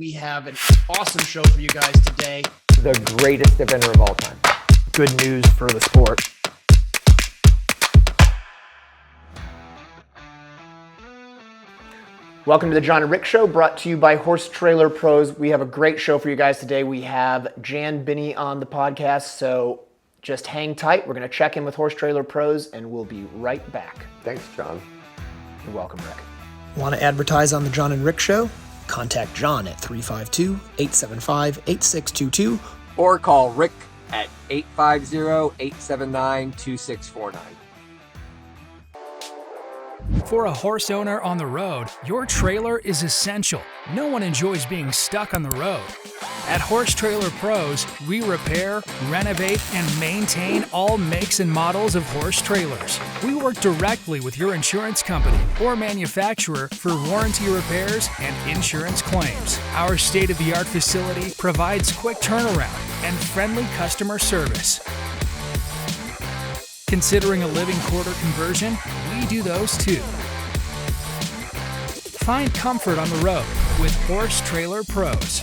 We have an awesome show for you guys today. The greatest eventer of all time. Good news for the sport. Welcome to the John and Rick Show, brought to you by Horse Trailer Pros. We have a great show for you guys today. We have Jan Byyny on the podcast, so just hang tight. We're going to check in with Horse Trailer Pros, and we'll be right back. Thanks, John. You're welcome, Rick. Want to advertise on the John and Rick Show? Contact John at 352-875-8622. Or call Rick at 850-879-2649. For a horse owner on the road, your trailer is essential. No one enjoys being stuck on the road. At Horse Trailer Pros, we repair, renovate, and maintain all makes and models of horse trailers. We work directly with your insurance company or manufacturer for warranty repairs and insurance claims. Our state-of-the-art facility provides quick turnaround and friendly customer service. Considering a living quarter conversion? We do those too. Find comfort on the road with Horse Trailer Pros.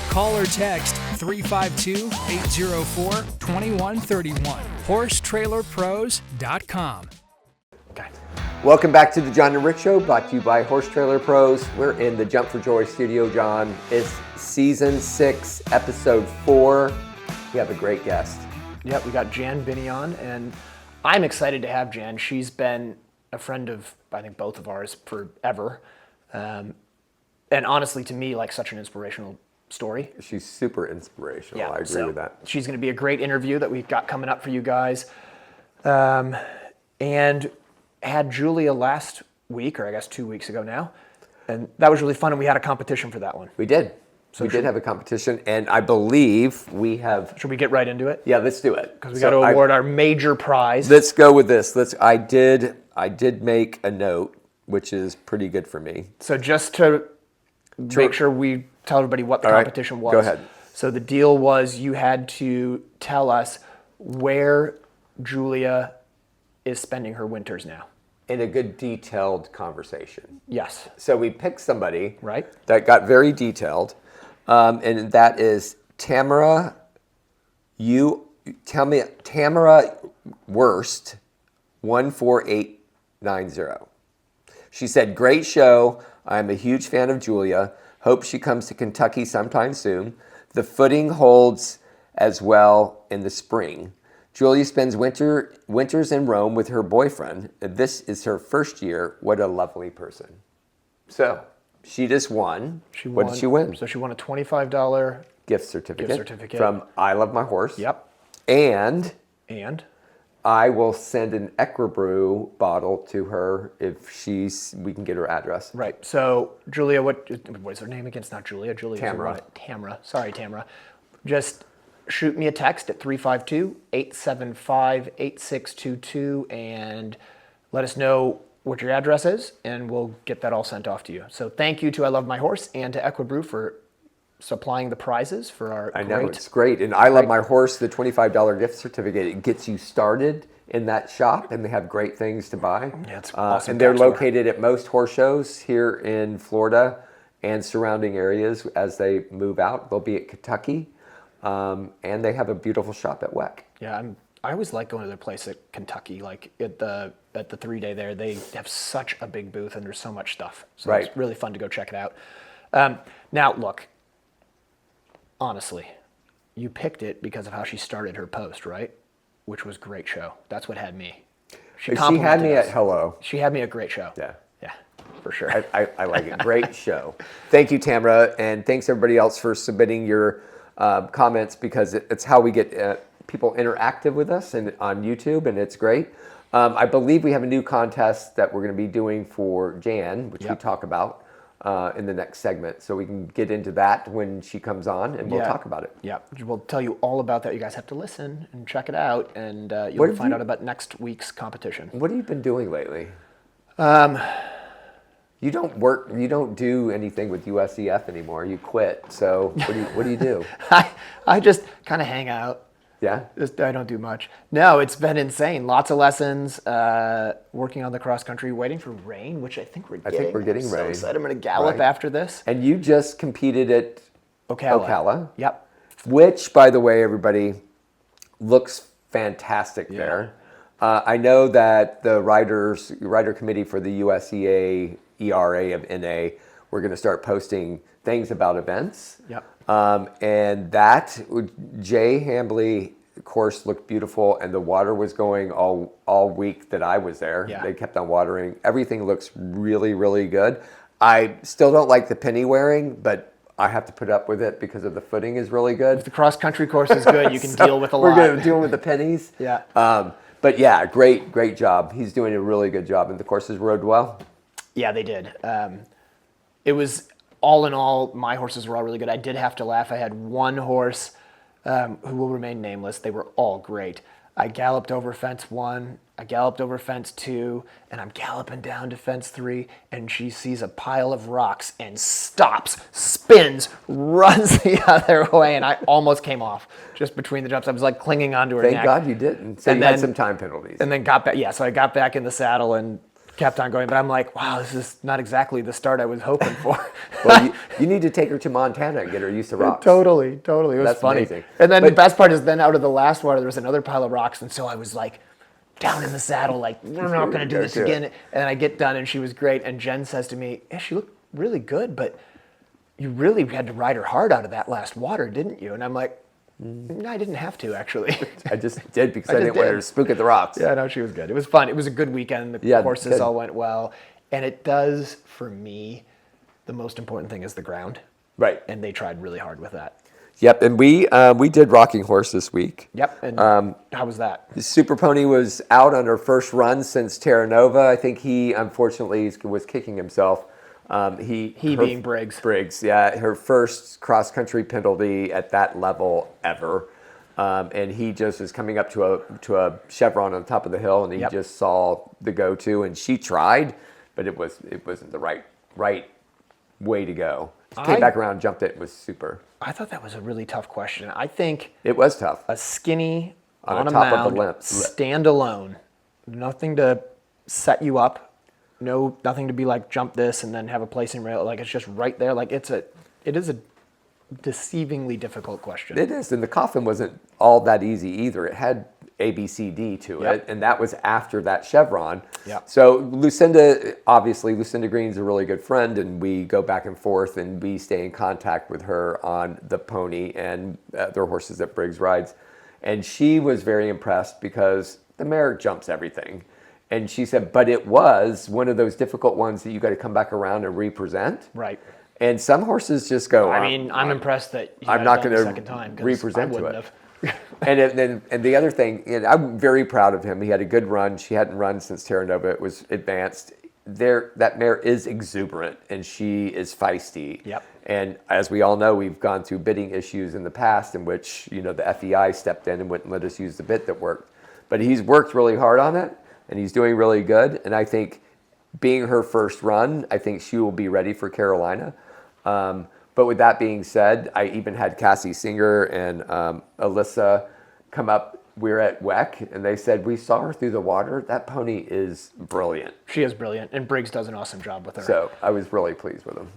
Call or text 352-804-2131. HorseTrailerPros.com. Okay. Welcome back to the John and Rick Show, brought to you by Horse Trailer Pros. We're in the Jump for Joy studio, John. It's season 6, episode 4. We have a great guest. Yep, we got Jan Byyny on, and I'm excited to have Jan. She's been a friend of, I think, both of ours forever. And honestly, to me, like, such an inspirational story. She's super inspirational. Yeah, I agree with that. She's going to be a great interview that we've got coming up for you guys. And had Julia last week, or I guess 2 weeks ago now. And that was really fun, and we had a competition for that one. We did. So we did have a competition, and I believe we have... Should we get right into it? Yeah, let's do it. Because we got to award our major prize. Let's go with this. I did make a note, which is pretty good for me. So just to make sure we tell everybody what the competition was. Go ahead. So the deal was you had to tell us where Julia is spending her winters now. In a good detailed conversation. Yes. So we picked somebody that got very detailed. And that is Tamara. Tamara Worst 14890. She said, "Great show. I'm a huge fan of Julia. Hope she comes to Kentucky sometime soon. The footing holds as well in the spring. Julia spends winters in Rome with her boyfriend. This is her first year. What a lovely person." So she just won. What did she win? So she won a $25 gift certificate from I Love My Horse. Yep. And I will send an Equibrew bottle to her if we can get her address. Right. So Julia, what is her name again? It's not Julia. Tamara. Tamara. Sorry, Tamara. Just shoot me a text at 352-875-8622 and let us know what your address is, and we'll get that all sent off to you. So thank you to I Love My Horse and to Equibrew for supplying the prizes for our I know, it's great. And I Love My Horse, the $25 gift certificate, it gets you started in that shop, and they have great things to buy. Yeah, it's awesome. And they're located at most horse shows here in Florida and surrounding areas as they move out. They'll be at Kentucky, and they have a beautiful shop at WEC. Yeah, I always like going to their place at Kentucky, like at the 3-day there. They have such a big booth and there's so much stuff. So it's really fun to go check it out. Now, look, honestly, you picked it because of how she started her post, right? Which was a great show. That's what had me. She had me at hello. She had me a great show. Yeah. Yeah, for sure. I like it. Great show. Thank you, Tamara. And thanks everybody else for submitting your comments, because it's how we get people interactive with us and on YouTube, and it's great. I believe we have a new contest that we're going to be doing for Jan, which we talk about in the next segment. So we can get into that when she comes on, and we'll talk about it. Yeah, we'll tell you all about that. You guys have to listen and check it out, and you'll find out about next week's competition. What have you been doing lately? You don't do anything with USEF anymore. You quit. So what do you do? I just kind of hang out. Yeah? I don't do much. No, it's been insane. Lots of lessons, working on the cross country, waiting for rain, which I think we're getting. I think we're getting I'm rain. so excited. I'm going to gallop Right. after this. And you just competed at Ocala. Yep. Which, by the way, everybody, looks fantastic there. I know that the rider committee for the USEA ERA of NA, we're going to start posting things about events. Yep. And that Jay Hambley course looked beautiful, and the water was going all week that I was there. Yeah. They kept on watering. Everything looks really, really good. I still don't like the penny wearing, but I have to put up with it because of the footing is really good. If the cross country course is good, you can deal with a lot. We're going to deal with the pennies. Yeah. But yeah, great job. He's doing a really good job, and the courses rode well. Yeah, they did. It was, all in all, my horses were all really good. I did have to laugh. I had one horse who will remain nameless. They were all great. I galloped over fence 1, I galloped over fence 2, and I'm galloping down to fence 3, and she sees a pile of rocks and stops, spins, runs the other way, and I almost came off just between the jumps. I was like clinging onto her neck. Thank God you didn't. So you had some time penalties. And then got back. Yeah, so I got back in the saddle and kept on going. But I'm like, wow, this is not exactly the start I was hoping for. Well, you need to take her to Montana and get her used to rocks. Totally. It was That's funny. amazing. And then the best part is then out of the last water, there was another pile of rocks. And so I was like down in the saddle, like, we're not going to do this again. And I get done and she was great. And Jen says to me, yeah, she looked really good, but you really had to ride her hard out of that last water, didn't you? And I'm like, no, I didn't have to, actually. I just did because I didn't want her to spook at the rocks. Yeah, no, she was good. It was fun. It was a good weekend. The courses all went well. And it does, for me, the most important thing is the ground. Right. And they tried really hard with that. Yep, and we did Rocking Horse this week. Yep, and how was that? Super Pony was out on her first run since Terra Nova. I think he, unfortunately, was kicking himself. He being Briggs. Briggs, yeah, her first cross-country penalty at that level ever. And he just was coming up to a chevron on top of the hill, and he just saw the go-to, and she tried, but it wasn't the right way to go. Came back around, jumped it, was super. I thought that was a really tough question. I think it was tough. A skinny on a top mound, of the lip. stand alone, nothing to set you up. No, nothing to be like jump this and then have a placing rail. Like it's just right there. Like it is a deceivingly difficult question. It is, and the coffin wasn't all that easy either. It had A, B, C, D to it, and that was after that chevron. Yep. So Lucinda Green's a really good friend, and we go back and forth, and we stay in contact with her on the pony and their horses that Briggs rides. And she was very impressed because the mare jumps everything. And she said, but it was one of those difficult ones that you got to come back around and represent. Right. And some horses just go. I mean, I'm impressed that you I'm not going the second time, to represent I to wouldn't it. have. and the other thing, and I'm very proud of him. He had a good run. She hadn't run since Terra Nova. It was advanced. That mare is exuberant and she is feisty. Yep. And as we all know, we've gone through bitting issues in the past in which the FEI stepped in and wouldn't let us use the bit that worked. But he's worked really hard on it, and he's doing really good. And I think being her first run, I think she will be ready for Carolina. But with that being said, I even had Cassie Singer and Alyssa come up. We were at WEC, and they said, we saw her through the water. That pony is brilliant. She is brilliant, and Briggs does an awesome job with her. So I was really pleased with him.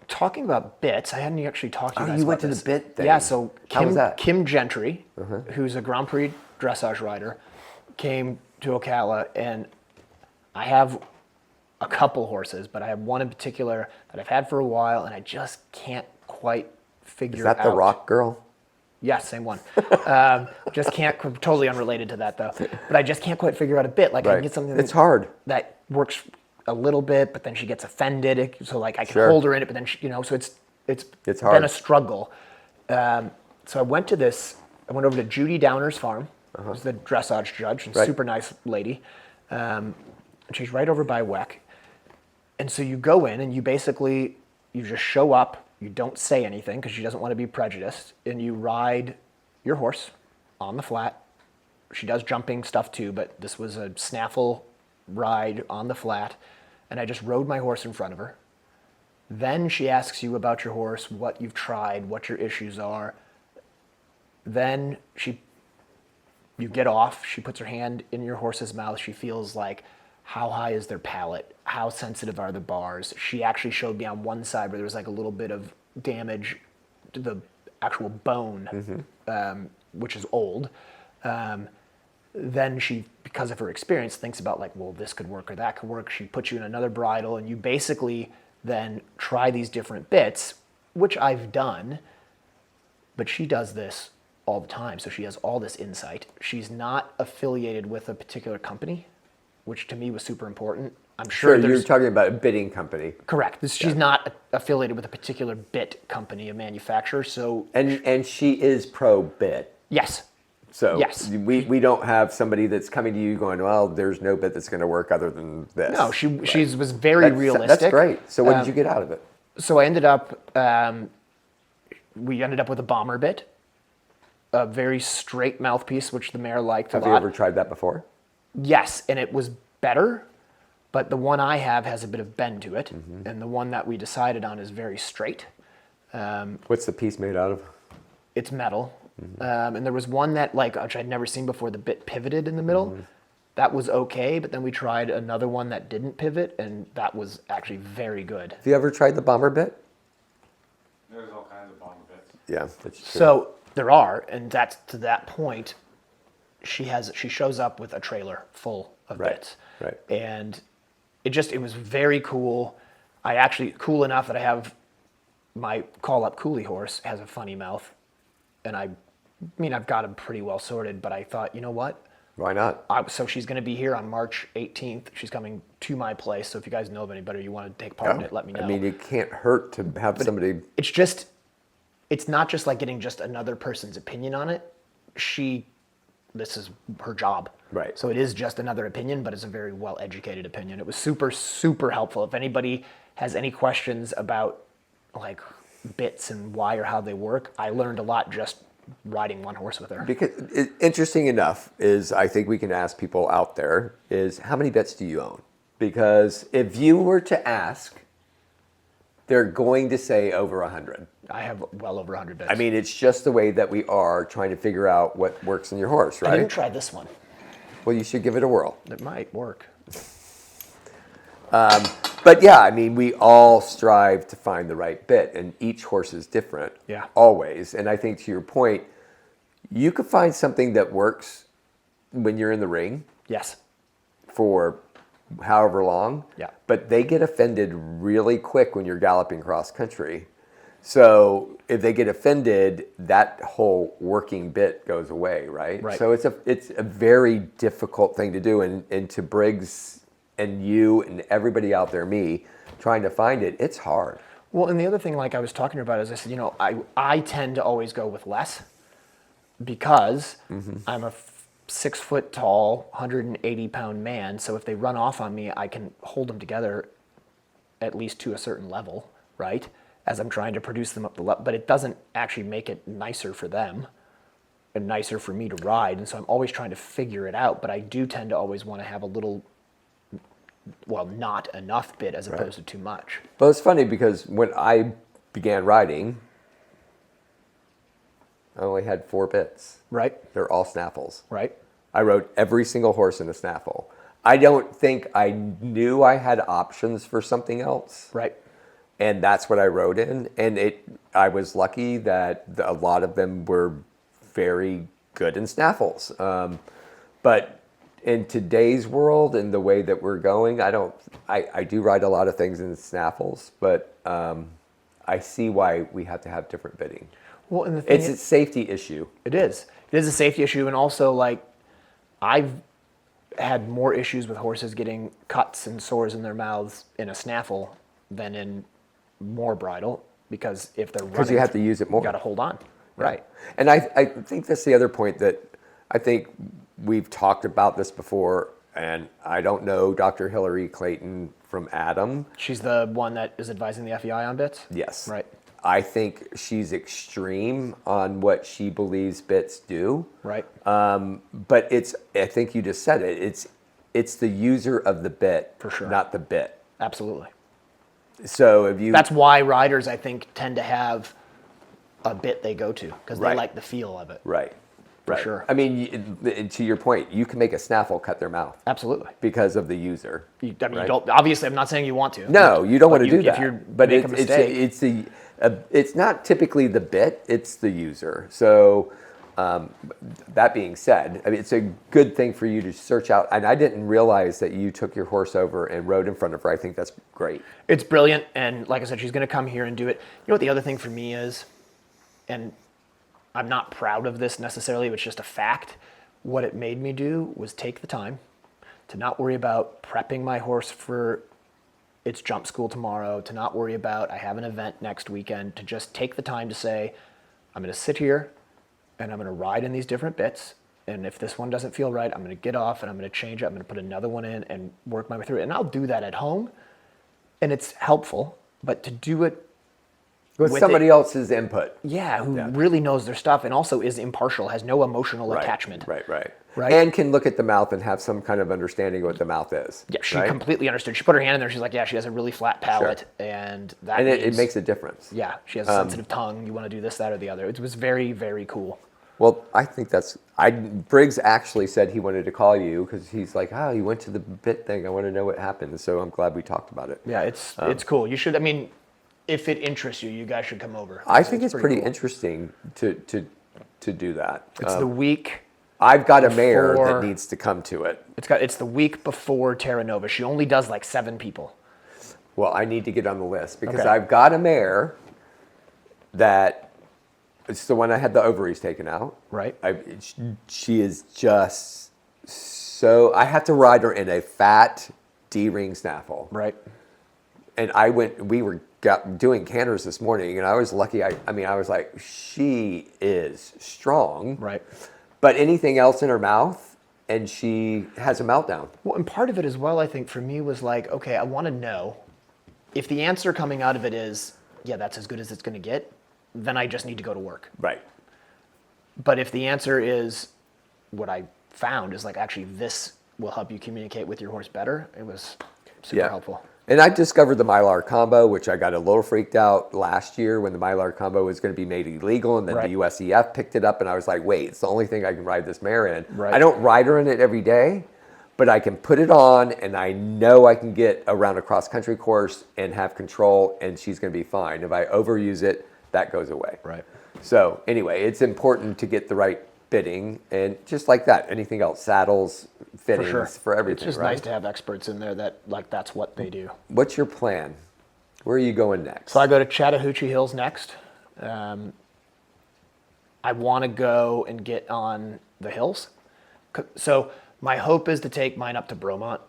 Talking about bits, I hadn't actually talked to you guys you about went to this. the bit thing. Yeah, so How was that? Kim Gentry, who's a Grand Prix dressage rider, came to Ocala, and I have a couple horses, but I have one in particular that I've had for a while, and I just can't quite figure out. Is that the rock girl? Yeah, same one. Just can't, totally unrelated to that though, but I just can't quite figure out a bit. Like I can get something It's hard. that works a little bit, but then she gets offended. So like I can Sure. hold her in it, but then she, so it's been hard. a struggle. So I went over to Judy Downer's farm, who's the dressage judge, and super nice lady. And she's right over by WEC. And so you go in and you just show up. You don't say anything because she doesn't want to be prejudiced, and you ride your horse on the flat. She does jumping stuff too, but this was a snaffle ride on the flat, and I just rode my horse in front of her. Then she asks you about your horse, what you've tried, what your issues are. Then she You get off, she puts her hand in your horse's mouth. She feels like, how high is their palate? How sensitive are the bars? She actually showed me on one side where there was like a little bit of damage to the actual bone, which is old. Then she, because of her experience, thinks about like, well, this could work or that could work. She puts you in another bridle, and you basically then try these different bits, which I've done, but she does this all the time. So she has all this insight. She's not affiliated with a particular company, which to me was super important. I'm sure you're talking about a bidding company. Correct. She's not affiliated with a particular bit company, a manufacturer. So And she is pro bit. yes. So yes. we don't have somebody that's coming to you going, well, there's no bit that's going to work other than this. No, she was very realistic. That's great. So what did you get out of it? So I ended up, we ended up with a bomber bit, a very straight mouthpiece, which the mare liked a lot. Have you ever tried that before? Yes, and it was better, but the one I have has a bit of bend to it, and the one that we decided on is very straight. What's the piece made out of? It's metal. And there was one that, like, which I'd never seen before, the bit pivoted in the middle. That was okay, but then we tried another one that didn't pivot, and that was actually very good. Have you ever tried the bomber bit? There's all kinds of bomber bits. Yeah, that's true. So there are, and that's to that point, she shows up with a trailer full of bits. Right. And it was very cool. I actually, cool enough that I have my call-up coolie horse has a funny mouth. And I mean, I've got him pretty well sorted, but I thought, you know what? Why not? So she's going to be here on March 18th. She's coming to my place. So if you guys know of anybody, you want to take part in it, let me know. I mean, it can't hurt to have somebody. It's not just like getting just another person's opinion on it. This is her job. Right. So it is just another opinion, but it's a very well-educated opinion. It was super, super helpful. If anybody has any questions about like bits and why or how they work, I learned a lot just riding one horse with her. Because interesting enough is, I think we can ask people out there, is how many bits do you own? Because if you were to ask, they're going to say over 100. I have well over 100 bits. I mean, it's just the way that we are trying to figure out what works in your horse, right? I didn't try this one. Well, you should give it a whirl. It might work. But yeah, I mean, we all strive to find the right bit, and each horse is different. Yeah. Always. And I think to your point, you could find something that works when you're in the ring Yes. for however long. Yeah. But they get offended really quick when you're galloping cross country. So if they get offended, that whole working bit goes away, right? Right. So it's a very difficult thing to do, and to Briggs and you and everybody out there, me, trying to find it, it's hard. Well, and the other thing, like I was talking about, is I said, I tend to always go with less because I'm a 6 foot tall, 180 pound man. So if they run off on me, I can hold them together at least to a certain level, right? As I'm trying to produce them up the level, but it doesn't actually make it nicer for them and nicer for me to ride. And so I'm always trying to figure it out, but I do tend to always want to have a little, well, not enough bit as opposed to too much. Well, it's funny because when I began riding, I only had 4 bits. Right? They're all snaffles. Right? I rode every single horse in a snaffle. I don't think I knew I had options for something else. Right. And that's what I rode in. And I was lucky that a lot of them were very good in snaffles. But in today's world and the way that we're going, I do ride a lot of things in snaffles, but I see why we have to have different bitting. Well, and the thing It's a safety issue. It is. It is a safety issue, and also like I've had more issues with horses getting cuts and sores in their mouths in a snaffle than in more bridle, because if they're running, Because you have to use it more. you got to hold on. Right. And I think that's the other point that I think we've talked about this before, and I don't know Dr. Hillary Clayton from Adam. She's the one that is advising the FEI on bits? Yes. Right. I think she's extreme on what she believes bits do. Right. But I think you just said it. It's the user of the bit, For sure. not the bit. Absolutely. So if you That's why riders, I think, tend to have a bit they go to, because they Right. like the feel of it. right. for sure. I mean, to your point, you can make a snaffle cut their mouth Absolutely. because of the user. I mean, right? you don't. Obviously, I'm not saying you want to. No, you don't want to do If that. you But make a mistake, it's not typically the bit; it's the user. So, that being said, I mean, it's a good thing for you to search out. And I didn't realize that you took your horse over and rode in front of her. I think that's great. it's brilliant. And like I said, she's going to come here and do it. You know what the other thing for me is, and I'm not proud of this necessarily, but it's just a fact. What it made me do was take the time to not worry about prepping my horse for its jump school tomorrow, to not worry about I have an event next weekend, to just take the time to say, I'm going to sit here and I'm going to ride in these different bits. And if this one doesn't feel right, I'm going to get off and I'm going to change it. I'm going to put another one in and work my way through it. And I'll do that at home. And it's helpful, but to do it With somebody else's input. who really knows their stuff and also is impartial, has no emotional attachment. Right. And can look at the mouth and have some kind of understanding of what the mouth is. Yeah, she completely understood. She put her hand in there. She's like, yeah, she has a really flat palate, and that And it means- makes a difference. Yeah, she has a sensitive tongue. You want to do this, that, or the other. It was very, very cool. Well, I think Briggs actually said he wanted to call you because he's like, you went to the bit thing. I want to know what happened. So I'm glad we talked about it. Yeah, it's cool. You should. I mean, if it interests you, you guys should come over. I think it's pretty cool. interesting to do that. It's the week. I've got a mare before- that needs to come to it. It's the week before Terra Nova. She only does like 7 people. Well, I need to get on the list because Okay. I've got a mare that it's the one I had the ovaries taken out. Right. She is just so. I have to ride her in a fat D-ring snaffle. Right. And we were doing canters this morning, and I was lucky. I was like, she is strong. Right. But anything else in her mouth, and she has a meltdown. Well, and part of it as well, I think, for me was like, okay, I want to know if the answer coming out of it is, yeah, that's as good as it's going to get, then I just need to go to work. Right. But if the answer is what I found is like, actually, this will help you communicate with your horse better, it was super helpful. And I discovered the Mylar combo, which I got a little freaked out last year when the Mylar combo was going to be made illegal, and then Right. the USEF picked it up, and I was like, wait, it's the only thing I can ride this mare in. Right. I don't ride her in it every day, but I can put it on, and I know I can get around a cross-country course and have control, and she's going to be fine. If I overuse it, that goes away. Right. So anyway, it's important to get the right bitting, and just like that, anything else, saddles, fittings, for everything, It's just right? nice to have experts in there that, like, that's what they do. What's your plan? Where are you going next? So I go to Chattahoochee Hills next. I want to go and get on the hills. So my hope is to take mine up to Bromont.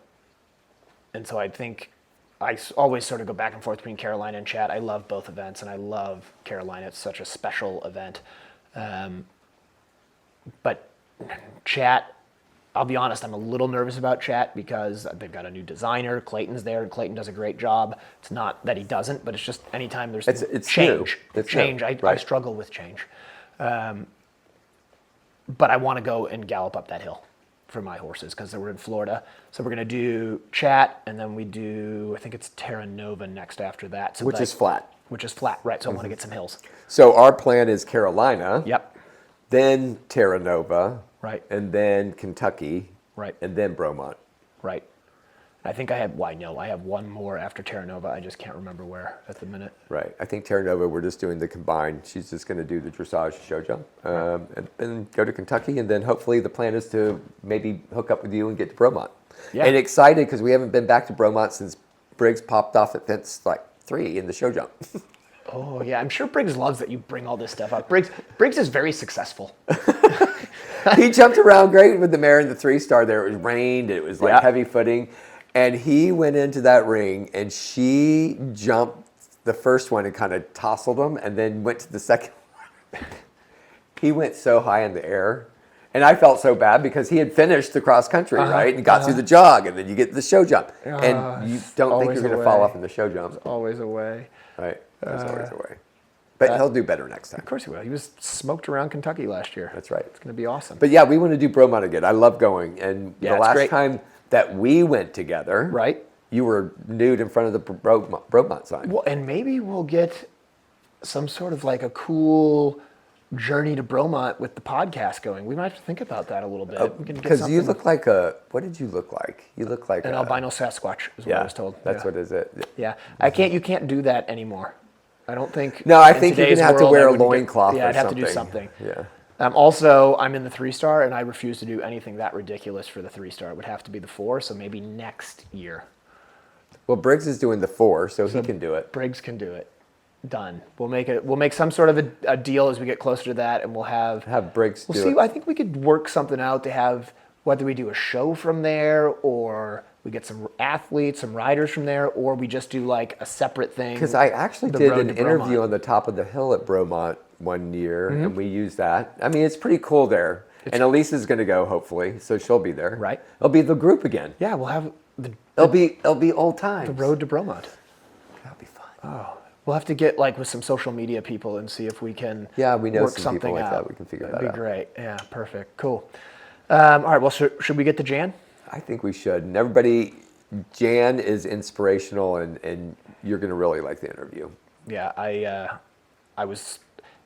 And so I think I always sort of go back and forth between Carolina and Chat. I love both events, and I love Carolina. It's such a special event. But Chat, I'll be honest, I'm a little nervous about Chat because they've got a new designer. Clayton's there, and Clayton does a great job. It's not that he doesn't, but it's just anytime there's It's change. new. It's change. new. I Right. struggle with change. But I want to go and gallop up that hill for my horses because we're in Florida. So we're going to do Chat, and then we do, I think it's Terra Nova next after that. So Which is flat. Which is flat, right. So I want to get some hills. So our plan is Carolina. Yep. Then Terra Nova. Right. And then Kentucky. Right. And then Bromont. Right. I think I have one more after Terra Nova. I just can't remember where at the minute. Right. I think Terra Nova, we're just doing the combined. She's just going to do the dressage show jump and go to Kentucky. And then hopefully the plan is to maybe hook up with you and get to Bromont. Yeah. And excited because we haven't been back to Bromont since Briggs popped off at fence like 3 in the show jump. Oh yeah, I'm sure Briggs loves that you bring all this stuff up. Briggs is very successful. He jumped around great with the mare in the 3-star there. It was rained. It was like Yeah. heavy footing. And he went into that ring and she jumped the first one and kind of tousled him and then went to the second one. He went so high in the air. And I felt so bad because he had finished the cross country, right? And got through the jog, and then you get the show jump. And you don't think always you're going a to fall way. off in the show jump. Always a way. Right. There's always a way. But he'll do better next time. Of course he will. He was smoked around Kentucky last year. That's right. It's going to be awesome. But yeah, we want to do Bromont again. I love going. And Yeah, the it's last great. time that we went together, Right. you were nude in front of the Bromont sign. Well, and maybe we'll get some sort of like a cool journey to Bromont with the podcast going. We might have to think about that a little bit. We can get Because you something- look like what did you look like? You look like an albino Sasquatch is what I was told. That's Yeah. what is it. Yeah, you can't do that anymore. I don't think. No, I in think you're today's gonna have to world, wear I a wouldn't loincloth Yeah, or I'd have to do something. Yeah. Also, I'm in the 3-star, and I refuse to do anything that ridiculous for the 3-star. It would have to be the 4, so maybe next year. Well, Briggs is doing the 4, so he can do it. Briggs can do it. Done. We'll make some sort of a deal as we get closer to that, and we'll have Briggs We'll do see. it. I think we could work something out to have whether we do a show from there, or we get some athletes, some riders from there, or we just do like a separate thing. Because I actually the did road an to interview Bromont. on the top of the hill at Bromont one year, and we used that. I mean, it's pretty cool there. And Elisa's going to go, hopefully, so she'll be there. Right. It'll be the group again. Yeah, we'll have the It'll be old times. road to Bromont. That'll be fun. We'll have to get like with some social media people and see if we can Yeah, we know work some something people like out. that. We can figure That'd that out. be great. Yeah, perfect. Cool. All right. Well, should we get to Jan? I think we should. And everybody, Jan is inspirational, and you're going to really like the interview. Yeah, I was,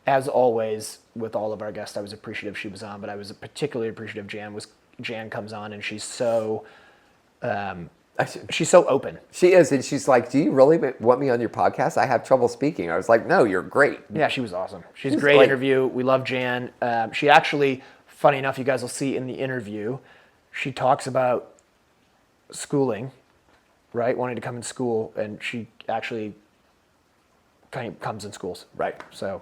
as always with all of our guests, I was appreciative she was on, but I was particularly appreciative Jan comes on, and she's so open. She is, and she's like, "Do you really want me on your podcast? I have trouble speaking." I was like, "No, you're great." Yeah, she was awesome. She's a great interview. We love Jan. She actually, funny enough, you guys will see in the interview, she talks about schooling, right? Wanting to come in school, and she actually kind of comes in schools. Right. So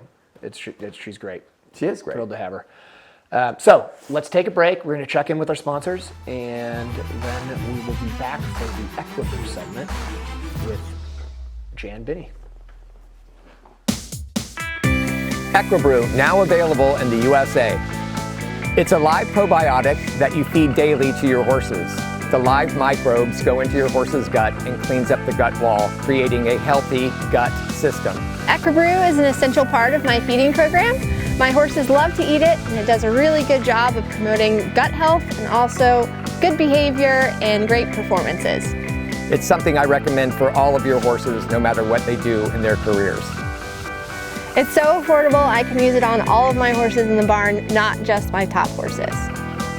she's great. She is great. Thrilled to have her. So let's take a break. We're going to check in with our sponsors, and then we will be back for the Equibrew segment with Jan Byyny. Equibrew, now available in the USA. It's a live probiotic that you feed daily to your horses. The live microbes go into your horse's gut and cleans up the gut wall, creating a healthy gut system. Equibrew is an essential part of my feeding program. My horses love to eat it, and it does a really good job of promoting gut health and also good behavior and great performances. It's something I recommend for all of your horses, no matter what they do in their careers. It's so affordable, I can use it on all of my horses in the barn, not just my top horses.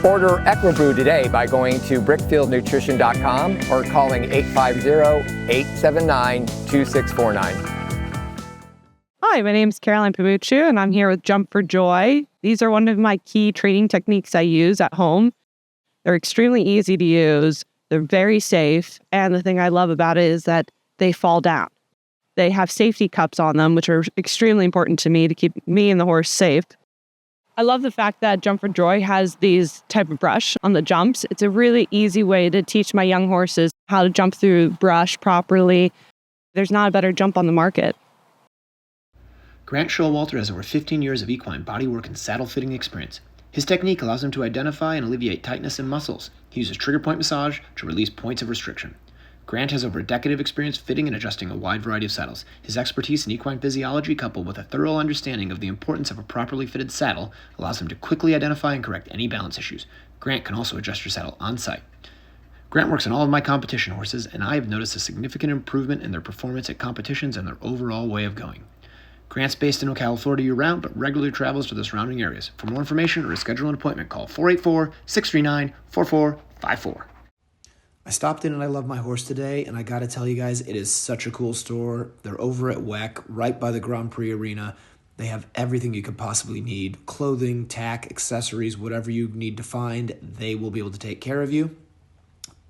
Order Equibrew today by going to brickfieldnutrition.com or calling 850-879-2649. Hi, my name is Caroline Pabuchu, and I'm here with Jump for Joy. These are one of my key training techniques I use at home. They're extremely easy to use. They're very safe. And the thing I love about it is that they fall down. They have safety cups on them, which are extremely important to me to keep me and the horse safe. I love the fact that Jump for Joy has these type of brush on the jumps. It's a really easy way to teach my young horses how to jump through brush properly. There's not a better jump on the market. Grant Showalter has over 15 years of equine bodywork and saddle fitting experience. His technique allows him to identify and alleviate tightness in muscles. He uses trigger point massage to release points of restriction. Grant has over a decade of experience fitting and adjusting a wide variety of saddles. His expertise in equine physiology, coupled with a thorough understanding of the importance of a properly fitted saddle, allows him to quickly identify and correct any balance issues. Grant can also adjust your saddle on site. Grant works on all of my competition horses, and I have noticed a significant improvement in their performance at competitions and their overall way of going. Grant's based in Ocala, Florida year-round, but regularly travels to the surrounding areas. For more information or to schedule an appointment, call 484-639-4454. I stopped in and I love my horse today, and I got to tell you guys, it is such a cool store. They're over at WEC, right by the Grand Prix Arena. They have everything you could possibly need. Clothing, tack, accessories, whatever you need to find, they will be able to take care of you.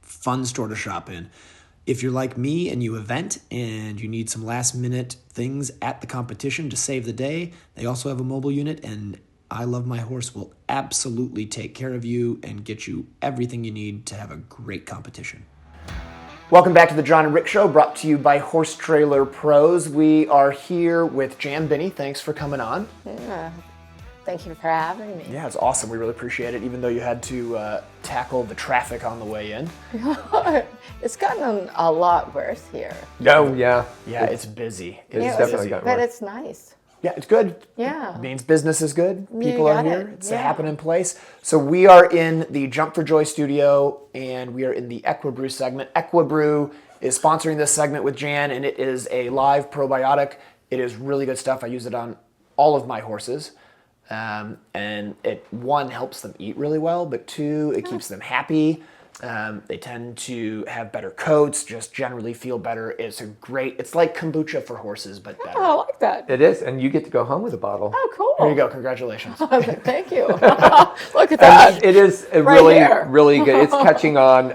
Fun store to shop in. If you're like me and you event and you need some last minute things at the competition to save the day, they also have a mobile unit, and I Love My Horse will absolutely take care of you and get you everything you need to have a great competition. Welcome back to the John and Rick Show, brought to you by Horse Trailer Pros. We are here with Jan Byyny. Thanks for coming on. Yeah, thank you for having me. Yeah, it's awesome. We really appreciate it, even though you had to tackle the traffic on the way in. It's gotten a lot worse here. Oh, yeah. Yeah, it's busy. It's Yeah, definitely gotten but worse. it's nice. Yeah, it's good. Yeah. It means business is good. You People are got here. it. It's a Yeah. happening place. So we are in the Jump for Joy studio, and we are in the Equibrew segment. Equibrew is sponsoring this segment with Jan, and it is a live probiotic. It is really good stuff. I use it on all of my horses. And it, one, helps them eat really well, but two, it keeps them happy. They tend to have better coats, just generally feel better. It's like kombucha for horses, but better. Oh, I like that. It is, and you get to go home with a bottle. Oh, cool. Here you go. Congratulations. Thank you. Look at that. And it is really good. It's catching on,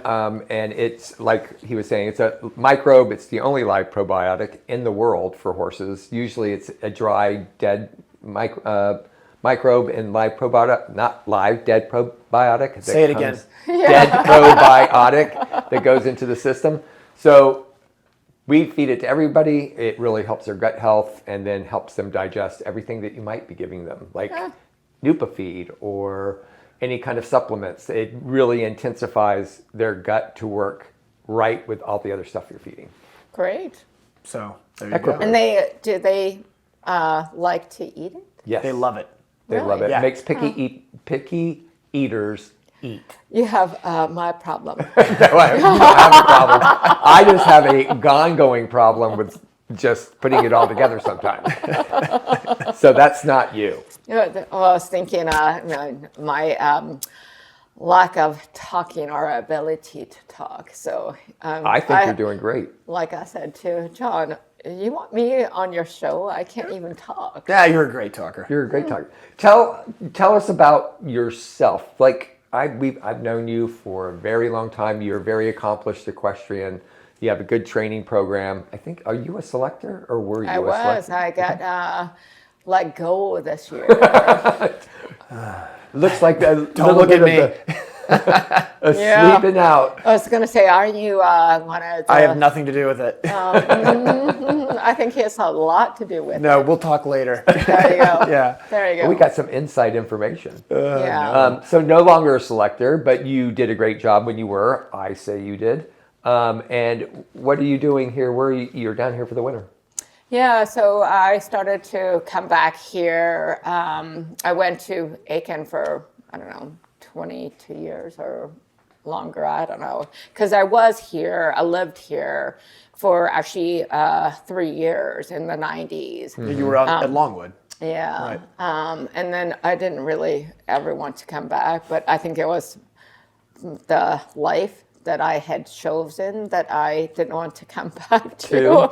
and it's like he was saying, it's a microbe. It's the only live probiotic in the world for horses. Usually it's a dry, dead microbe in live probiotic, not live, dead probiotic. Say it again. Dead probiotic that goes into the system. So we feed it to everybody. It really helps their gut health and then helps them digest everything that you might be giving them, like NupaFeed or any kind of supplements. It really intensifies their gut to work right with all the other stuff you're feeding. Great. So there you go. And do they like to eat it? Yes. They love it. They love it. Yeah. It makes picky eaters eat. You have my problem. No, I don't have a problem. I just have a ongoing problem with just putting it all together sometimes. So that's not you. I was thinking my lack of talking or ability to talk. So I think you're doing great. Like I said to John, you want me on your show? I can't even talk. Yeah, you're a great talker. You're a great talker. Tell us about yourself. Like I've known you for a very long time. You're a very accomplished equestrian. You have a good training program. I think, are you a selector or were you a selector? I got let go this year. Looks like a Don't look at me. sleeping out. I was going to say, are you one of the... I have nothing to do with it. I think he has a lot to do with it. No, we'll talk later. There you go. Yeah. There you go. Well, we got some inside information. Yeah. So no longer a selector, but you did a great job when you were. I say you did. And what are you doing here? Where are you? You're down here for the winter. Yeah, so I started to come back here. I went to Aiken for, 22 years or longer, I don't know. Because I lived here for actually 3 years in the 90s. You were out at Longwood. Yeah. Right. And then I didn't really ever want to come back, but I think it was the life that I had chosen that I didn't want to come back to.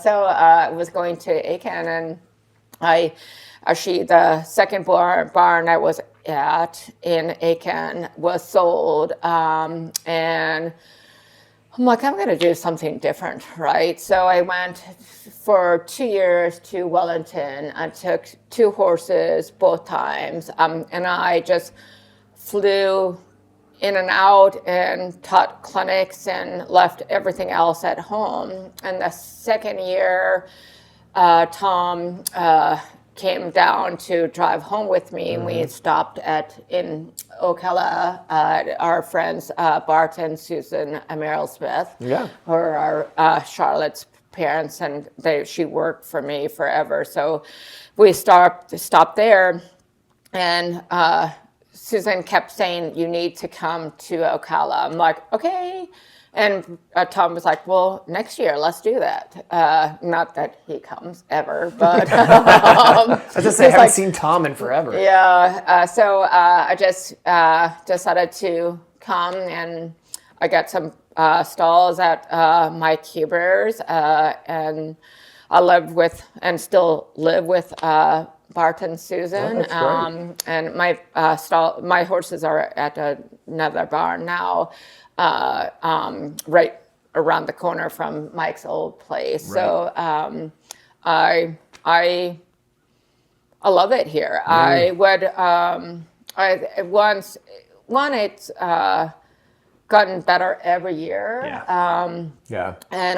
So I was going to Aiken, and the second barn I was at in Aiken was sold, and I'm like, I'm going to do something different, right? So I went for 2 years to Wellington. I took 2 horses both times, and I just flew in and out and taught clinics and left everything else at home. And the second year, Tom came down to drive home with me, and we stopped in Ocala at our friends Bart and Susan Merrill Smith, who are our Charlotte's parents, and she worked for me forever. So we stopped there, and Susan kept saying, you need to come to Ocala. I'm like, okay. And Tom was like, well, next year, let's do that. Not that he comes ever, but... I was going to say, I haven't seen Tom in forever. Yeah, so I just decided to come, and I got some stalls at Mike Huber's, and I lived with, and still live with, Bart and Susan, and my horses are at another barn now, right around the corner from Mike's old place. Right. So I love it here. I would it's gotten better every year. And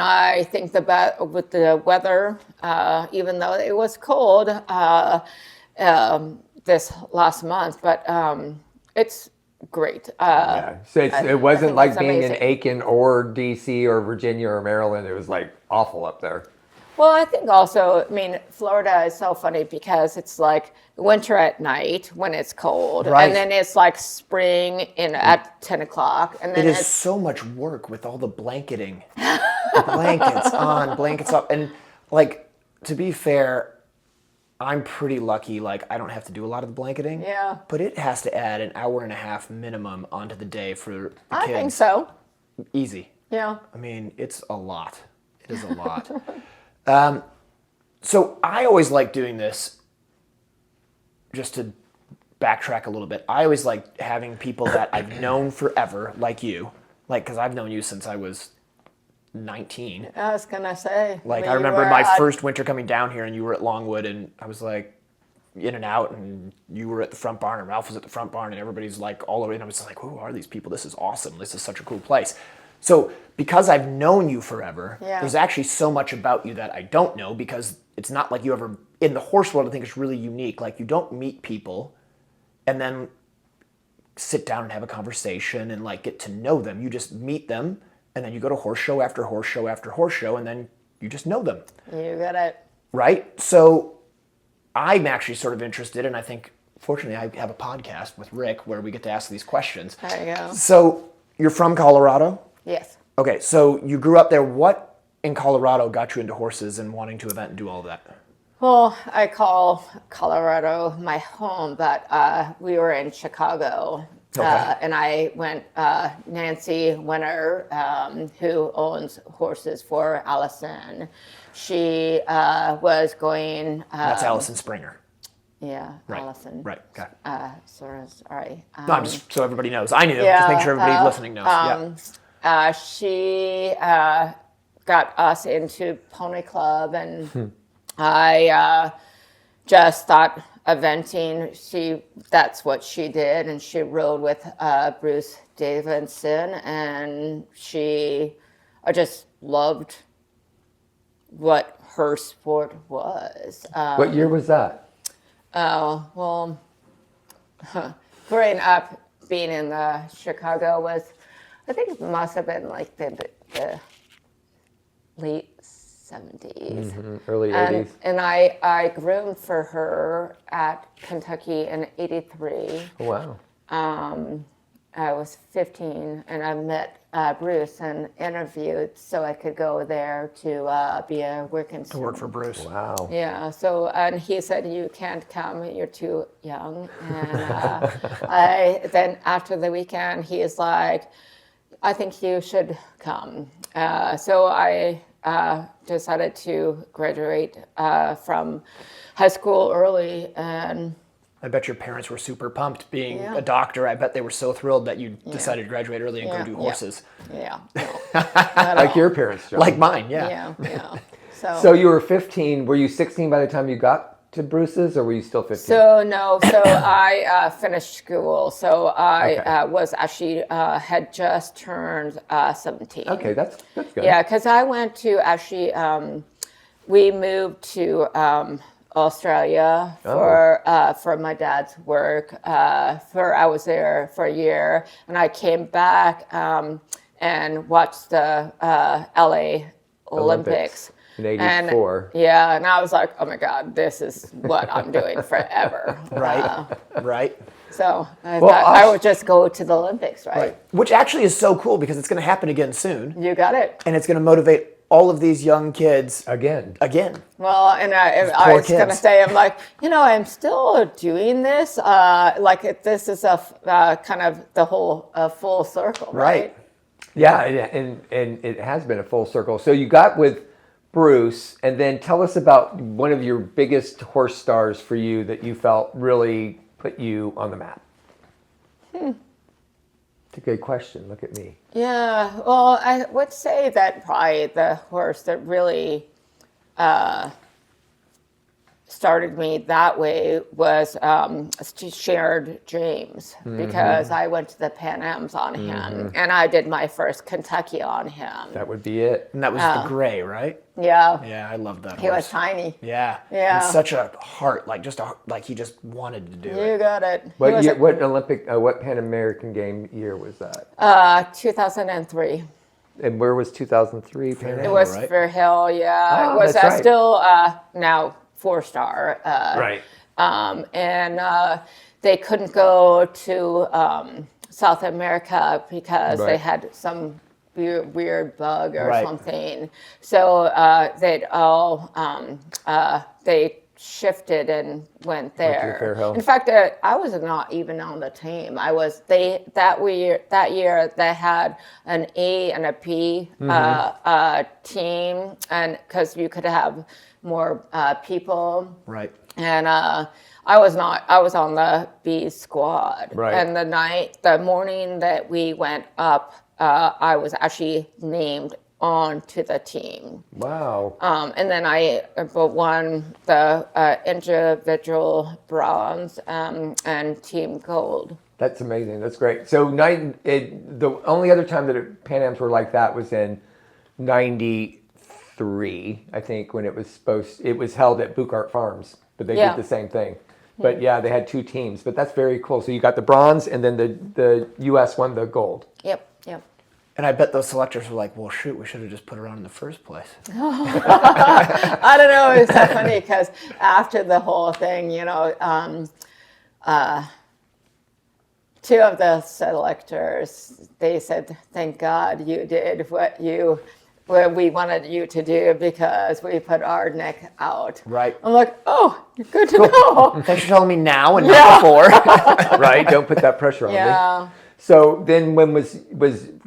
I think with the weather, even though it was cold this last month, but it's great. So it wasn't like being in Aiken or DC or Virginia or Maryland. It was like awful up there. Well, I think also, Florida is so funny because it's like winter at night when it's cold, and then it's like spring at 10 o'clock. And then it's so much work with all the blanketing. Blankets on, blankets up. And like, to be fair, I'm pretty lucky. Like, I don't have to do a lot of the blanketing. Yeah. But it has to add an hour and a half minimum onto the day for the I kids. think so. Easy. Yeah. I mean, it's a lot. It is a lot. So I always like doing this, just to backtrack a little bit. I always like having people that I've known forever, like you. Like, because I've known you since I was 19. I was going to say. Like, when I you remember were my at- first winter coming down here, and you were at Longwood, and I was like in and out, and you were at the front barn, and Ralph was at the front barn, and everybody's like all over, and I was like, who are these people? This is awesome. This is such a cool place. So because I've known you forever, there's actually so much about you that I don't know, because it's not like you ever, in the horse world, I think it's really unique. Like, you don't meet people and then sit down and have a conversation and like get to know them. You just meet them, and then you go to horse show after horse show after horse show, and then you just know them. You got it. Right? So I'm actually sort of interested, and I think, fortunately, I have a podcast with Rick where we get to ask these questions. There you go. So you're from Colorado? Yes. Okay, so you grew up there. What in Colorado got you into horses and wanting to event and do all of that? Well, I call Colorado my home, but we were in Chicago. Okay. And I went, Nancy Winter, who owns horses for Allison. She was going. That's Allison Springer. Yeah, Right. Allison. Right. Okay. Sorry. No, I'm just so everybody knows. I knew. Just make sure everybody listening knows. She got us into Pony Club, and I just thought eventing. That's what she did, and she rode with Bruce Davidson, and I just loved what her sport was. What year was that? Oh, well, growing up, being in the Chicago was, I think it must have been like the late 70s. Early 80s. And I groomed for her at Kentucky in 83. Oh, wow. I was 15, and I met Bruce and interviewed so I could go there to be a working To work for Bruce. Wow. Yeah, so, and he said, you can't come, you're too young. And then after the weekend, he is like, I think you should come. So I decided to graduate from high school early, and I bet your parents were super pumped being a doctor. I bet they were so thrilled that you decided to graduate early and go do horses. No, Like your parents, John. Like mine, yeah. yeah. So you were 15. Were you 16 by the time you got to Bruce's, or were you still 15? So I finished school. So I was actually had just turned 17. Okay, that's good. Yeah, because I went to actually, we moved to Australia for my dad's work. I was there for a year, and I came back and watched the LA Olympics. In 84. And I was like, oh my God, this is what I'm doing forever. Right. So I thought I would just go to the Olympics, right? Which actually is so cool, because it's going to happen again soon. You got it. And it's going to motivate all of these young kids Again. Well, and I was going to say, I'm like, I'm still doing this. This is a kind of the whole full circle, right? Yeah, and it has been a full circle. So you got with Bruce, and then tell us about one of your biggest horse stars for you that you felt really put you on the map. It's a good question. Look at me. Yeah, well, I would say that probably the horse that really started me that way was Shared Dreams, because I went to the Pan Ams on him, and I did my first Kentucky on him. That would be it. And that was the gray, right? Yeah. Yeah, I love that He horse. was tiny. Yeah. Yeah. And such a heart, like he just wanted to do it. You got it. He What was year, what Pan American game year was that? 2003. And where was 2003 Pan Am? It was right? Fair Hill, yeah. Oh, It was that's right. still now 4-star. Right. And they couldn't go to South America because they Right. had some weird bug or Right. something. So they'd all they shifted and went Fair there. Hill. In fact, I was not even on the team. I was that year they had an A and a B team, and because you could have more people. Right. And I was not. I was on the B squad. Right. And the morning that we went up, I was actually named onto the team. Wow. And then I won the individual bronze and team gold. That's amazing. That's great. So the only other time that Pan Ams were like that was in '93, I think, when it was held at Buchart Farms, but they did the same thing. But yeah, they had 2 teams. But that's very cool. So you got the bronze, and then the U.S. won the gold. Yep. And I bet those selectors were like, well, shoot, we should have just put it on in the first place. I don't know. It's so funny because after the whole thing, 2 of the selectors, they said, thank God you did what we wanted you to do because we put our neck out. Right. I'm like, oh, good to know. Thanks for telling me now and not before. Right? Don't put that pressure on me. Yeah. So then when was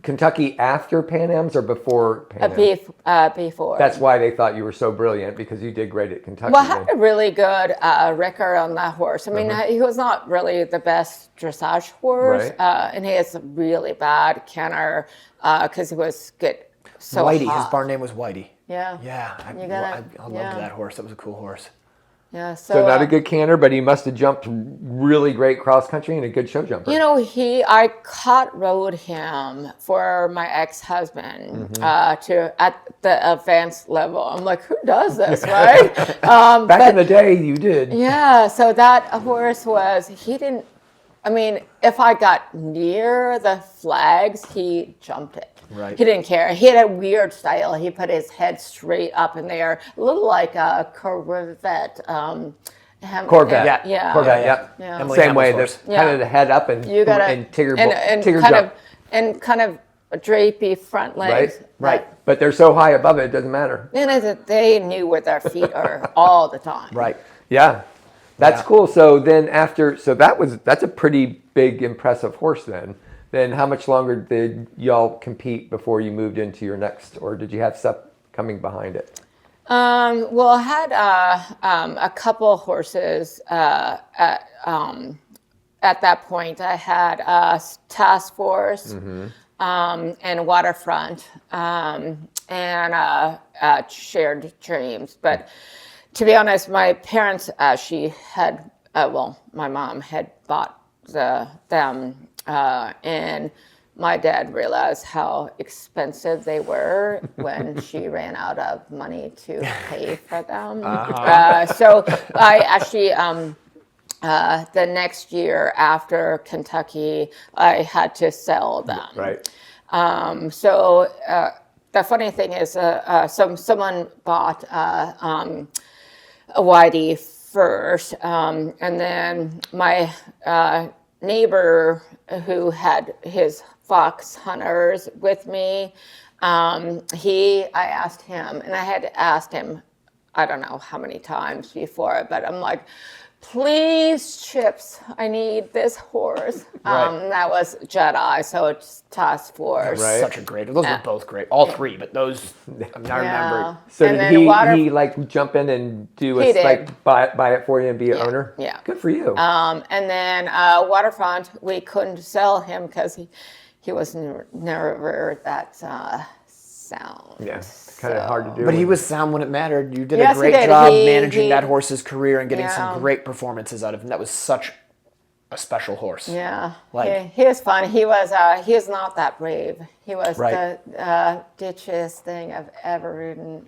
Kentucky after Pan Ams or before Pan Ams? Before. That's why they thought you were so brilliant, because you did great at Kentucky. Well, I had a really good record on that horse. I mean, he was not really the best dressage horse, and he has a really bad canter because he was good. So Whitey, hot. his barn name was Whitey. Yeah. Yeah, I loved that horse. That was a cool horse. Yeah. So not a good canter, but he must have jumped really great cross country and a good show jumper. I rode him for my ex-husband at the advanced level. I'm like, who does this, right? Back in the day, you did. Yeah. So that horse if I got near the flags, he jumped it. Right. He didn't care. He had a weird style. He put his head straight up in the air, a little like a Corvette. Corvette. Yeah. Corvette, yep. Yeah. Emily Same way, Hamill's there's kind of the head up and Tigger jump. And kind of drapey front legs. Right. But they're so high above it doesn't matter. And they knew where their feet are all the time. Right. Yeah. That's cool. So then that's a pretty big, impressive horse then. Then how much longer did y'all compete before you moved into your next, or did you have stuff coming behind it? Well, I had a couple horses at that point. I had Task Force and Waterfront and Shared Dreams. But to be honest, my parents actually had, my mom had bought them. And my dad realized how expensive they were when she ran out of money to pay for them. So I actually, the next year after Kentucky, I had to sell them. Right. So the funny thing is, someone bought a Whitey first, and then my neighbor who had his fox hunters with me, I asked him, and I had asked him, I don't know how many times before, but I'm like, please, Chips, I need this horse. That was Jedi, so it's Task Force. Right. Such a great. Those were both great. All 3, but those I remember. So did he like jump in and do buy it for you and be an owner? Yeah. Good for you. And then Waterfront, we couldn't sell him because he was never that sound. Yeah, kind of hard to do. But he was sound when it mattered. You did a great job managing that horse's career and getting some great performances out of him. That was such a special horse. Yeah, he was fun. He was not that brave. He was the ditchiest thing I've ever ridden.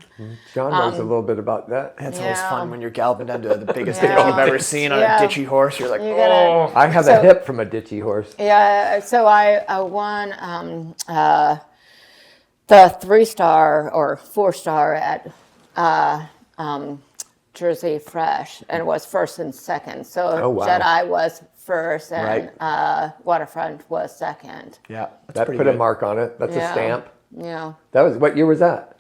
John knows a little bit about that. It's always fun when you're galloping down to the biggest ditch you've ever seen on a ditchy horse. You're like, I have a hip from a ditchy horse. Yeah, so I won the 3-star or 4-star at Jersey Fresh, and it was first and second. So Jedi was first, and Waterfront was second. Yeah, that put a mark on it. That's a stamp. Yeah. That was, what year was that?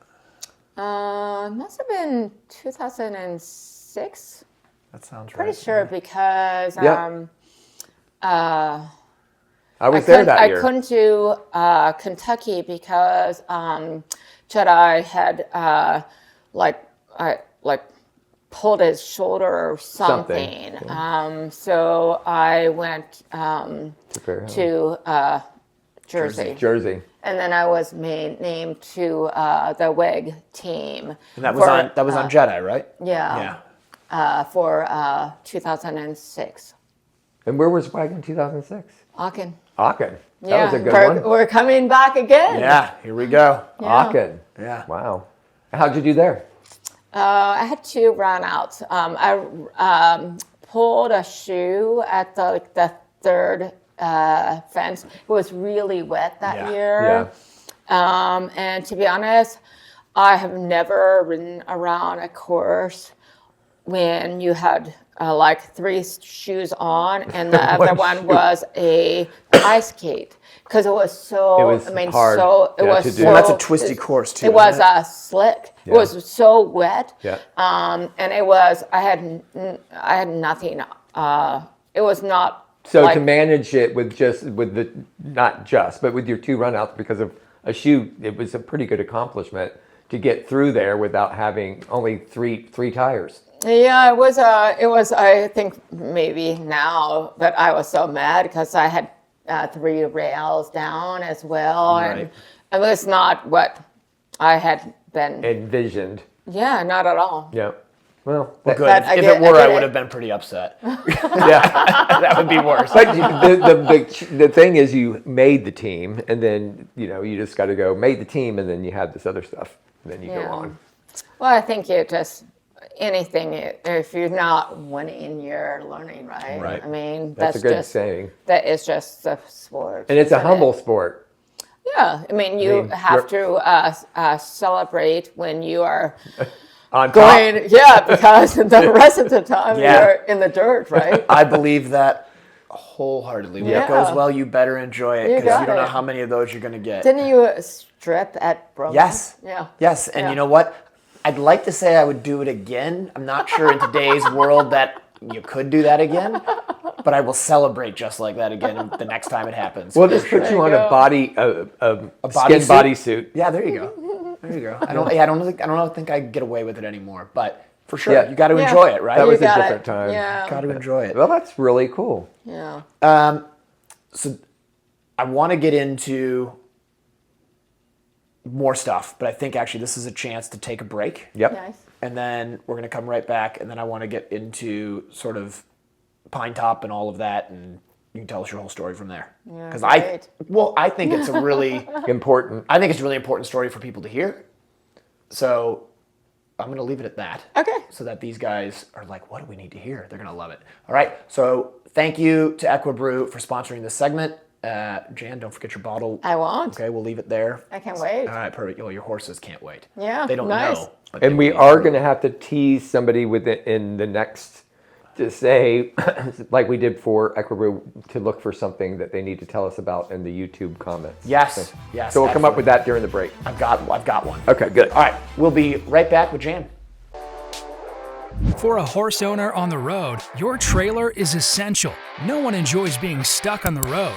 Must have been 2006. That sounds right. Pretty sure because Yeah. I was there that year. I couldn't do Kentucky because Jedi had pulled his shoulder or something. So I went to Jersey. And then I was named to the WEG team. And that was on Jedi, right? Yeah. For 2006. And where was WEG in 2006? Aachen. Aachen. That Yeah, was a good one. we're coming back again. Yeah, here we go. Yeah. Aachen. Yeah. Wow. How'd you do there? I had 2 runouts. I pulled a shoe at the third fence. It was really wet that year. Yeah. And to be honest, I have never ridden around a course when you had 3 shoes on and the other one was a ice skate because it was so. It was hard, so it yeah, was to do. so. Well, that's a twisty course too. It was isn't it? slick. Yeah. It was so wet. Yeah. And it was. I had nothing. It was not. So to manage it with your 2 runouts because of a shoe, it was a pretty good accomplishment to get through there without having only three tires. Yeah, it was. I think maybe now, but I was so mad because I had 3 rails down as well, Right. and it was not what I had been Envisioned. Yeah, not at all. Yeah. Well, Well, good. But If it were, I would have been pretty upset. yeah. That would be worse. But the thing is, you made the team, and then you just got to go made the team, and then you have this other stuff, and then you go on. Well, I think you just anything. If you're not winning, you're learning, right? Right. I mean, That's a good saying. That is just the sport, And it's a isn't humble it? sport. Yeah, I mean, you have to celebrate when you are On top. going. Yeah, because the rest of the time Yeah. you're in the dirt, right? I believe that wholeheartedly. When it Yeah. goes well, you better enjoy it You because you got don't know it. how many of those you're going to get. Didn't you strip at Bromont? Yes. Yeah. Yes, and Yeah. you know what? I'd like to say I would do it again. I'm not sure in today's world that you could do that again, but I will celebrate just like that again the next time it happens. Well, just put you on a skin bodysuit. Yeah, there you go. There you go. I don't think I get away with it anymore, but for sure, Yeah. you got to Yeah. enjoy it, right? That was You a got different it. time. Yeah. Got to enjoy it. Well, that's really cool. Yeah. So I want to get into more stuff, but I think actually this is a chance to take a break. Yep. Nice. And then we're going to come right back, and then I want to get into sort of Pine Top and all of that, and you can tell us your whole story from there. Yeah, Because great. I think it's a really Important. I think it's a really important story for people to hear. So I'm going to leave it at that. Okay. So that these guys are like, what do we need to hear? They're going to love it. All right. So thank you to Equibrew for sponsoring this segment. Jan, don't forget your bottle. I won't. Okay, we'll leave it there. I can't wait. All right, perfect. Oh, your horses can't wait. Yeah, They don't nice. know. But they And we will. are going to have to tease somebody in the next to say, like we did for Equibrew, to look for something that they need to tell us about in the YouTube comments. Yes, yes. So we'll come up with that during the break. I've got one. Okay, good. All right, we'll be right back with Jan. For a horse owner on the road, your trailer is essential. No one enjoys being stuck on the road.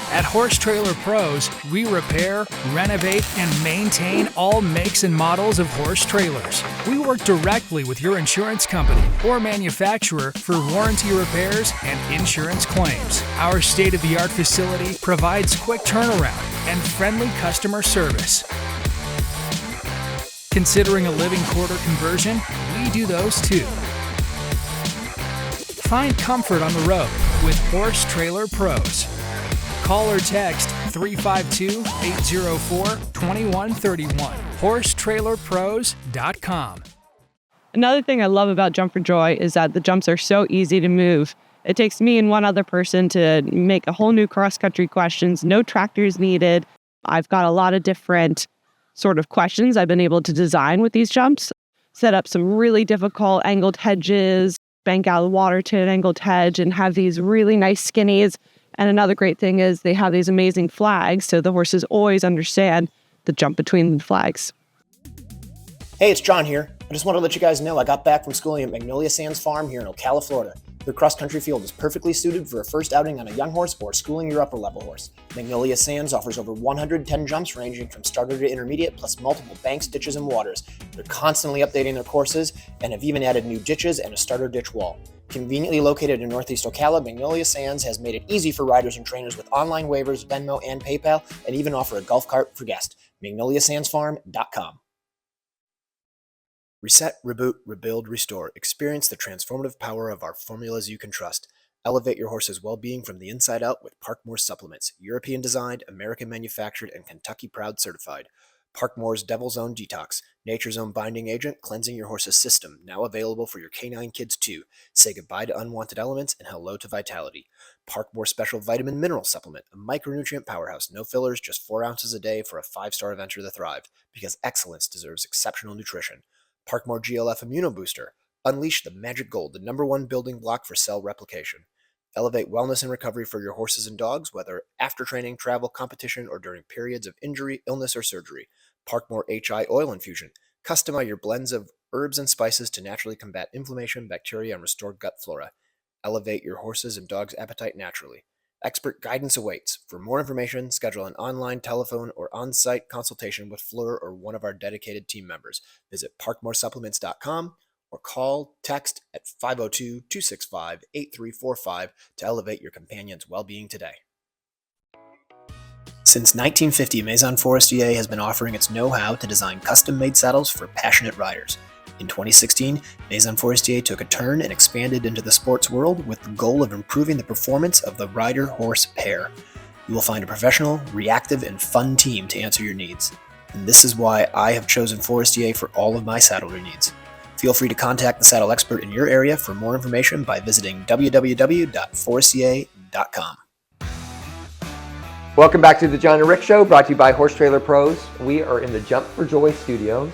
At Horse Trailer Pros, we repair, renovate, and maintain all makes and models of horse trailers. We work directly with your insurance company or manufacturer for warranty repairs and insurance claims. Our state-of-the-art facility provides quick turnaround and friendly customer service. Considering a living quarter conversion? We do those too. Find comfort on the road with Horse Trailer Pros. Call or text 352-804-2131. HorseTrailerPros.com. Another thing I love about Jump for Joy is that the jumps are so easy to move. It takes me and one other person to make a whole new cross-country questions. No tractors needed. I've got a lot of different sort of questions I've been able to design with these jumps. Set up some really difficult angled hedges, bank out the water to an angled hedge, and have these really nice skinnies. And another great thing is they have these amazing flags, so the horses always understand the jump between the flags. Hey, it's John here. I just wanted to let you guys know I got back from schooling at Magnolia Sands Farm here in Ocala, Florida. Their cross-country field is perfectly suited for a first outing on a young horse or schooling your upper-level horse. Magnolia Sands offers over 110 jumps ranging from starter to intermediate, plus multiple banks, ditches, and waters. They're constantly updating their courses and have even added new ditches and a starter ditch wall. Conveniently located in Northeast Ocala, Magnolia Sands has made it easy for riders and trainers with online waivers, Venmo, and PayPal, and even offer a golf cart for guests. MagnoliaSandsFarm.com. Reset, reboot, rebuild, restore. Experience the transformative power of our formulas you can trust. Elevate your horse's well-being from the inside out with Parkmore supplements. European designed, American manufactured, and Kentucky Proud certified. Parkmore's Devil's Own Detox, Nature's Own Binding Agent, cleansing your horse's system. Now available for your canine kids too. Say goodbye to unwanted elements and hello to vitality. Parkmore Special Vitamin Mineral Supplement, a micronutrient powerhouse. No fillers, just 4 ounces a day for a 5-star adventure to thrive. Because excellence deserves exceptional nutrition. Parkmore GLF Immuno Booster. Unleash the magic gold, the #1 building block for cell replication. Elevate wellness and recovery for your horses and dogs, whether after training, travel, competition, or during periods of injury, illness, or surgery. Parkmore HI Oil Infusion. Customize your blends of herbs and spices to naturally combat inflammation, bacteria, and restore gut flora. Elevate your horses and dogs' appetite naturally. Expert guidance awaits. For more information, schedule an online, telephone, or on-site consultation with Fleur or one of our dedicated team members. Visit parkmoresupplements.com or call, text at 502-265-8345 to elevate your companion's well-being today. Since 1950, Maison Forestier has been offering its know-how to design custom-made saddles for passionate riders. In 2016, Maison Forestier took a turn and expanded into the sports world with the goal of improving the performance of the rider-horse pair. You will find a professional, reactive, and fun team to answer your needs. And this is why I have chosen Forestier for all of my saddlery needs. Feel free to contact the saddle expert in your area for more information by visiting www.forestier.com. Welcome back to the John and Rick Show, brought to you by Horse Trailer Pros. We are in the Jump for Joy studios,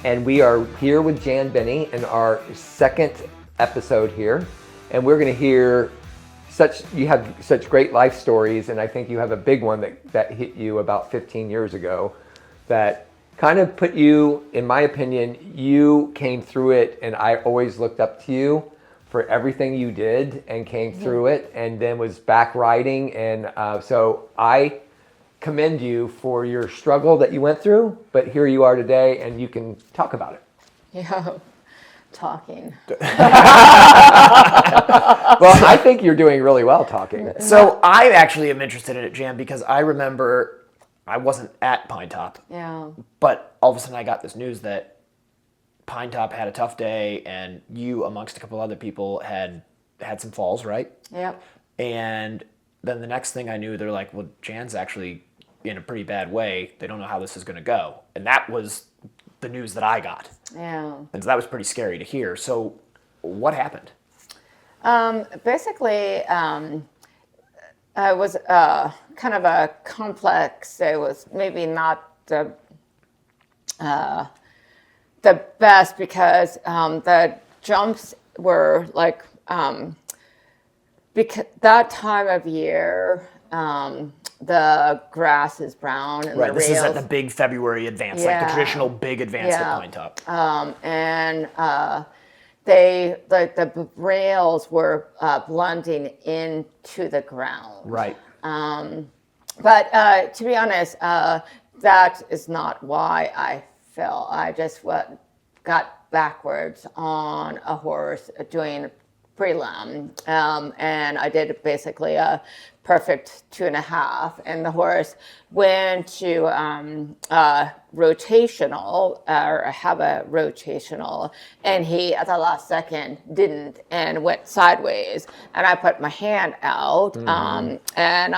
and we are here with Jan Byyny in our second episode here. And we're going to hear you have such great life stories, and I think you have a big one that hit you about 15 years ago that kind of put you, in my opinion, you came through it, and I always looked up to you for everything you did and came through it, and then was back riding. And so I commend you for your struggle that you went through, but here you are today and you can talk about it. Yeah, talking. Well, I think you're doing really well talking. So I actually am interested in it, Jan, because I remember I wasn't at Pine Top. Yeah. But all of a sudden I got this news that Pine Top had a tough day, and you, amongst a couple other people, had some falls, right? Yep. And then the next thing I knew, they're like, well, Jan's actually in a pretty bad way. They don't know how this is going to go. And that was the news that I got. Yeah. And so that was pretty scary to hear. So what happened? Basically, it was kind of a complex. It was maybe not the best because the jumps were like because that time of year the grass is brown and right. the This rails, is at the big February advance, like the traditional big advance at Pine Top. And they the rails were blending into the ground. Right. But to be honest, that is not why I fell. I just got backwards on a horse doing prelim, and I did basically a perfect 2.5, and the horse went to rotational or have a rotational, and he at the last second didn't and went sideways, and I put my hand out, and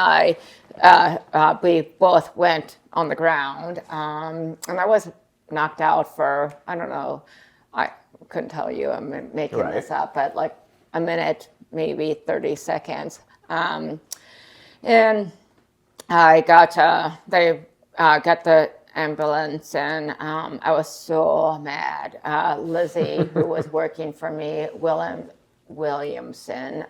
we both went on the ground, and I was knocked out for, I don't know, I couldn't tell you, I'm making this up, but like a minute, maybe 30 seconds. And I got, they got the ambulance, and I was so mad. Lizzie, who was working for me, Williamson,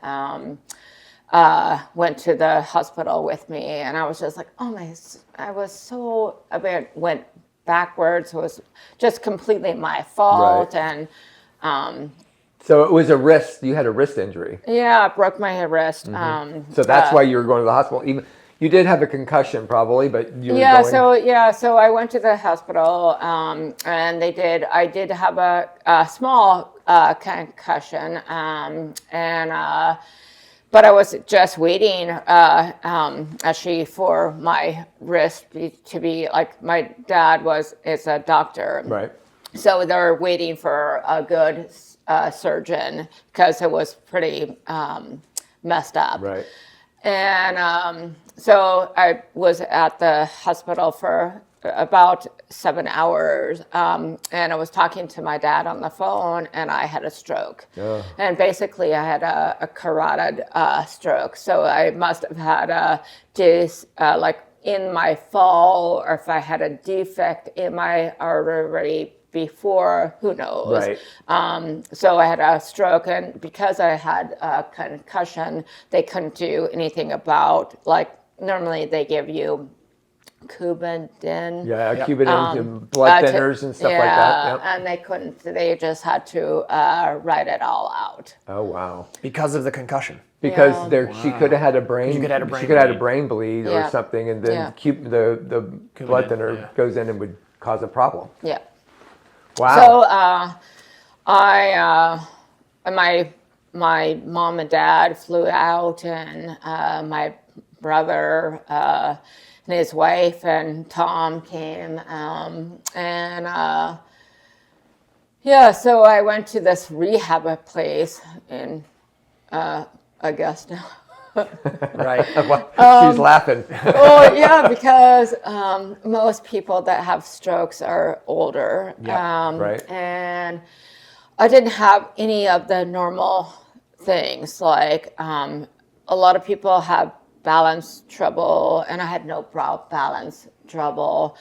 went to the hospital with me, and I was just like, oh my, I was so, I went backwards was just completely my fault. Right. And so it was a wrist. You had a wrist injury. yeah, I broke my wrist. So that's why you were going to the hospital. Even you did have a concussion, probably, but you were going. So I went to the hospital, and I did have a small concussion, but I was just waiting, actually, for my wrist to be like, my dad is a doctor. Right. So they're waiting for a good surgeon because it was pretty messed up. Right. And so I was at the hospital for about 7 hours, and I was talking to my dad on the phone, and I had a stroke. And basically, I had a carotid stroke. So I must have had like in my fall, or if I had a defect in my artery before, who knows. Right. So I had a stroke, and because I had a concussion, they couldn't do anything about, like, normally they give you Coumadin. Yeah, Coumadin, blood thinners and stuff like that. Yep. And they couldn't, they just had to write it all out. Oh, wow. Because of the concussion. Because she could have had a brain. She could have had a brain She could have had a brain bleed Yeah. or something, and then Yeah. the blood thinner goes in and would cause a problem. Yeah. Wow. So my mom and dad flew out, and my brother and his wife and Tom came, so I went to this rehab place in Augusta. Right. She's laughing. Oh yeah, because most people that have strokes are older. Right. And I didn't have any of the normal things, like a lot of people have balance trouble, and I had no balance trouble.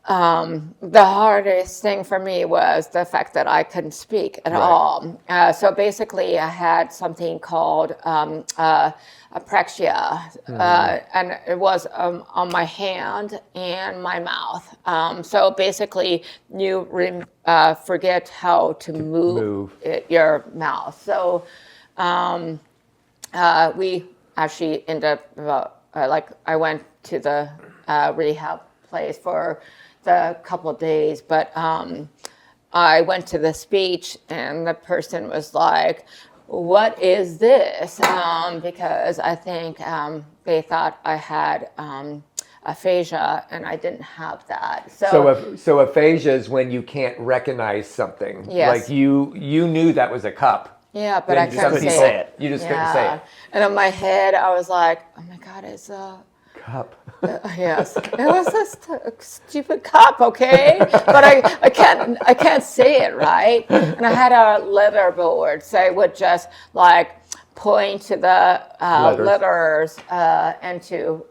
The hardest thing for me was the fact that I couldn't speak at all. So basically, I had something called apraxia, and it was on my hand and my mouth. So basically, you forget how to move. Your mouth. So we actually ended up, I went to the rehab place for the couple of days, but I went to the speech, and the person was like, "What is this?" Because I think they thought I had aphasia, and I didn't have that. So aphasia is when you can't recognize something. Yes. Like you knew that was a cup. Yeah, but I couldn't couldn't say it. You just couldn't say it. And in my head, I was like, "Oh my God, it's a Cup. yes, it was a stupid cup, okay?" But I can't say it right. And I had a letter board, so I would just like point to the letters and to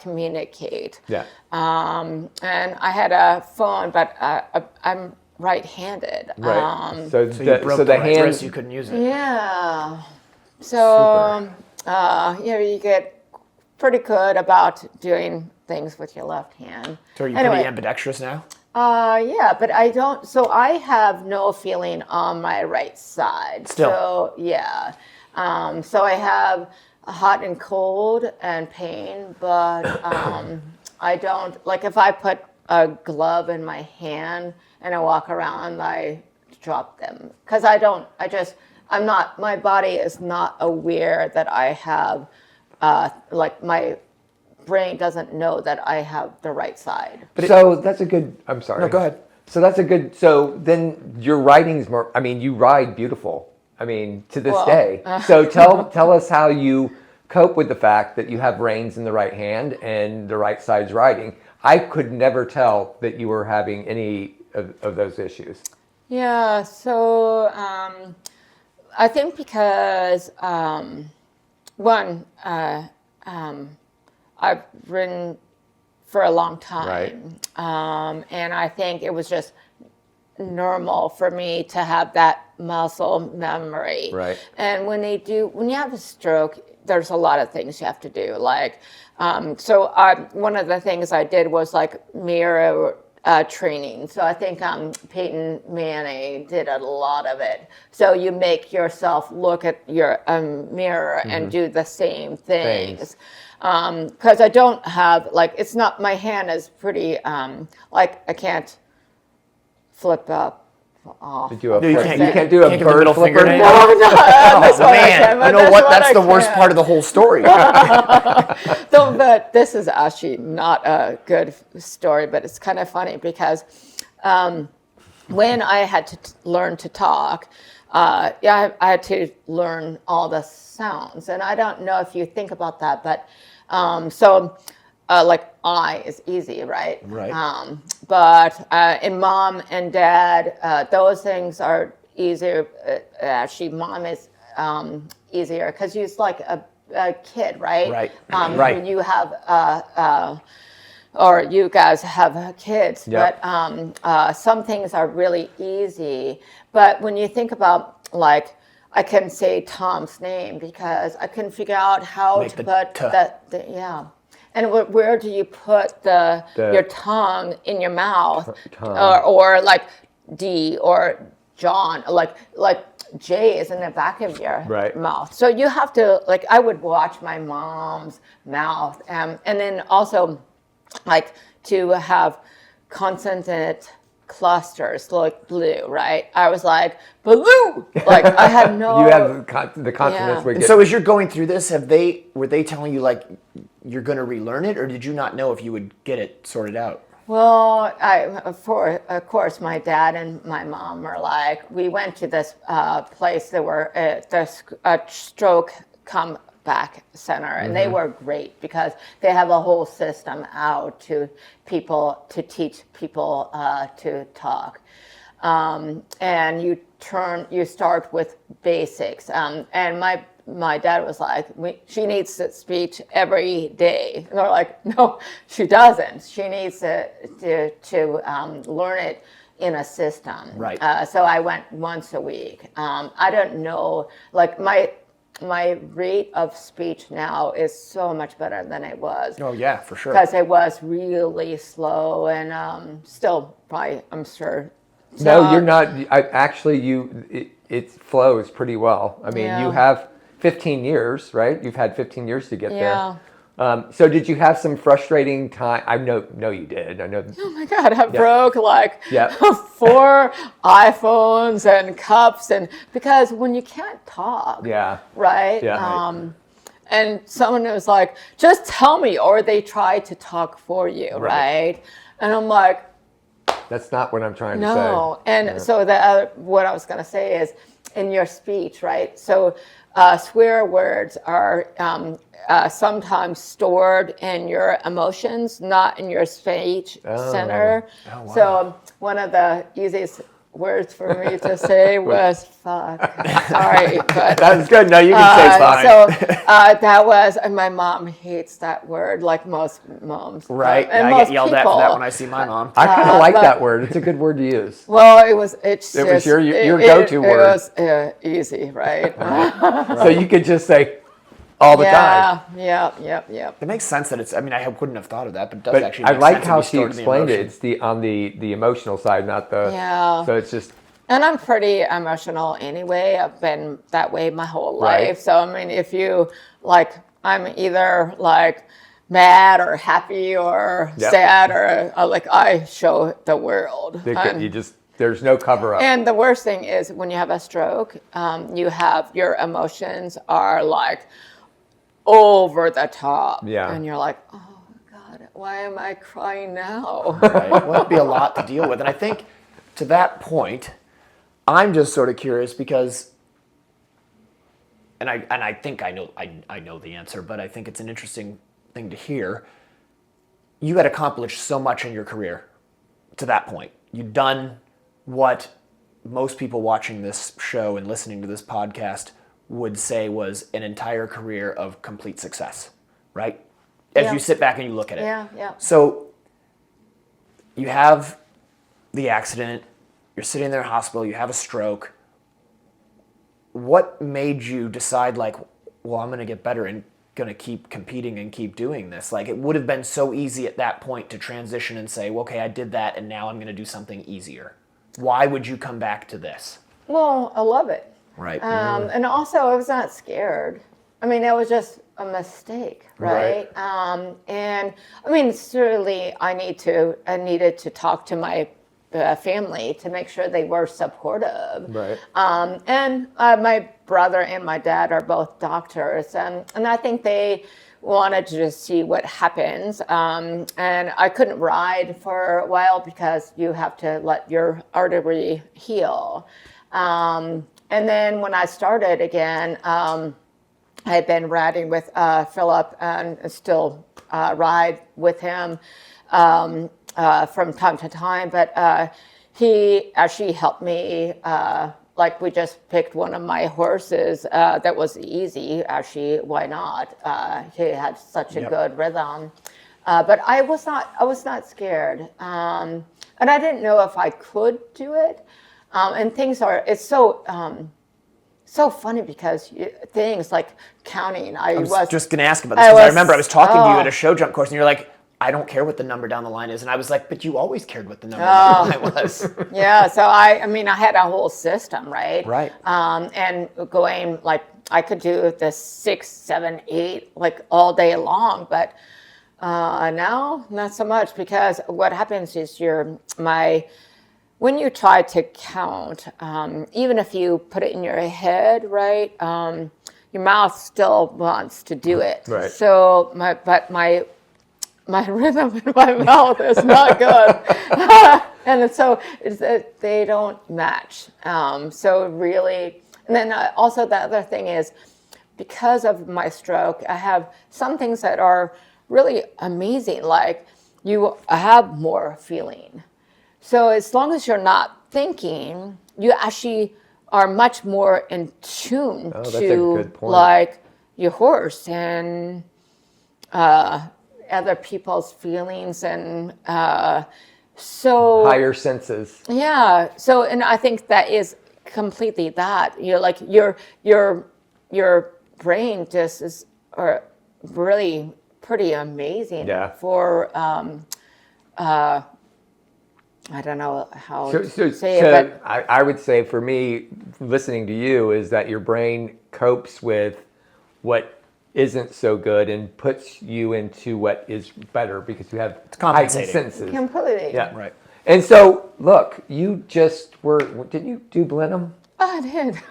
communicate. Yeah. And I had a phone, but I'm right-handed. Right. So you broke the right wrist, you couldn't use it. Yeah. So you get pretty good about doing things with your left hand. So are you pretty ambidextrous now? Yeah, but I don't. So I have no feeling on my right side. Still. So yeah. So I have hot and cold and pain, but I don't, like, if I put a glove in my hand and I walk around, I drop them because my body is not aware that I have. Like, my brain doesn't know that I have the right side. So that's a good, I'm sorry. No, go ahead. So that's a good, so then your writing's more, I mean, you ride beautiful. I mean, to this day. So tell us how you cope with the fact that you have reins in the right hand and the right side's riding. I could never tell that you were having any of those issues. Yeah, so I think because one, I've ridden for a long time. Right. And I think it was just normal for me to have that muscle memory. Right. And when you have a stroke, there's a lot of things you have to do. Like, one of the things I did was like mirror training. So I think Peyton Manning did a lot of it. So you make yourself look at your mirror and do the same things. Because I don't have, like, it's not, my hand is pretty, like, I can't flip up. Oh. You can't do a can't get the bird middle flipper. finger down. No, that's what I Man, can, but you know that's what? That's I the worst can. part of the whole story. But this is actually not a good story, but it's kind of funny because when I had to learn to talk, I had to learn all the sounds. And I don't know if you think about that, but like I is easy, right? Right. But in mom and dad, those things are easier. Actually, mom is easier because she's like a kid, right? Right. Right. When you have, or you guys have kids, Yep. but some things are really easy. But when you think about, like, I can say Tom's name because I couldn't figure out how Make to the put t. yeah. And where do you put your tongue in your mouth, tongue. or like D or John, like J is in the back of your mouth. So you have to, like, I would watch my mom's mouth, and then also, like, to have consonant clusters like blue, right? I was like, blue! Like, I had no... You have the consonants. Yeah. And so as you're going through this, were they telling you, like, you're going to relearn it, or did you not know if you would get it sorted out? Well, of course, my dad and my mom were like, we went to this place that were the stroke comeback center, and they were great because they have a whole system out to teach people to talk. And you start with basics. And my dad was like, she needs speech every day. And they're like, no, she doesn't. She needs to learn it in a system. Right. So I went once a week. I don't know, like my rate of speech now is so much better than it was. Oh, yeah, for sure. Because it was really slow and still probably, I'm sure. No, you're not. It flows pretty well. I mean, you have 15 years, right? You've had 15 years to get there. So did you have some frustrating time? I know you did. I know. Oh my God, I broke like Yeah. 4 iPhones and cups, and because when you can't talk, right? Yeah. And someone was like, just tell me, or they try to talk for you, right? And I'm like, that's not what I'm trying to say. No, and so what I was going to say is, in your speech, right? So swear words are sometimes stored in your emotions, not in your speech center. Oh, wow. So one of the easiest words for me to say was fuck. Sorry, but That's good. No, you can say fine. So that was, and my mom hates that word, like most moms. Right. And I most get yelled at for that when I see my mom. I kind of like that word. It's a good word to use. Well, it was your go-to word. It was easy, right? So you could just say all the time. Yeah. It makes sense that I wouldn't have thought of that, but it does actually I make like sense how to be she stored in the explained it. emotion. It's the emotional side, not the. Yeah. So it's just. And I'm pretty emotional anyway. I've been that way my whole life. Right. So, I mean, if you, like, I'm either, like, mad or happy or sad or, like, I show the world. There's no cover up. And the worst thing is when you have a stroke, your emotions are, like, over the top. Yeah. And you're like, oh, God, why am I crying now? Right. Well, that'd be a lot to deal with. And I think to that point, I'm just sort of curious because, and I think I know the answer, but I think it's an interesting thing to hear. You had accomplished so much in your career to that point. You'd done what most people watching this show and listening to this podcast would say was an entire career of complete success, right? As you sit back and you look at it. Yeah. So you have the accident, you're sitting there in the hospital, you have a stroke. what made you decide like, well, I'm going to get better and going to keep competing and keep doing this? Like, it would have been so easy at that point to transition and say, well, okay, I did that and now I'm going to do something easier. Why would you come back to this? Well, I love it. Right. And also, I was not scared. I mean, that was just a mistake, right? And I mean, certainly, I needed to talk to my family to make sure they were supportive. Right. And my brother and my dad are both doctors, and I think they wanted to just see what happens. And I couldn't ride for a while because you have to let your artery heal. And then when I started again, I had been riding with Philip and still ride with him from time to time. But he actually helped me. Like we just picked one of my horses that was easy. Actually, why not? He had such a good rhythm. But I was not scared, and I didn't know if I could do it. And it's so funny because things like counting. I was just going to ask about this because I remember I was talking to you at a show jump course and you're like, I don't care what the number down the line is. And I was like, but you always cared what the number down the line was. Yeah, so I mean, I had a whole system, right? Right. And going, like, I could do the 6, 7, 8, like all day long, but now not so much, because what happens is when you try to count, even if you put it in your head, right, your mouth still wants to do it. Right. So my rhythm in my mouth is not good. And so they don't match. So really, and then also the other thing is, because of my stroke, I have some things that are really amazing, like I have more feeling. So as long as you're not thinking, you actually are much more in tune to like your horse and other people's feelings, and so higher senses. Yeah. So, and I think that is completely that. You're like your brain just is really pretty amazing. Yeah. For I don't know how to say it, but I would say for me, listening to you, is that your brain copes with what isn't so good and puts you into what is better because you have heightened senses. Completely. Yeah, right. And so, look, you just didn't you do Blenheim? I did.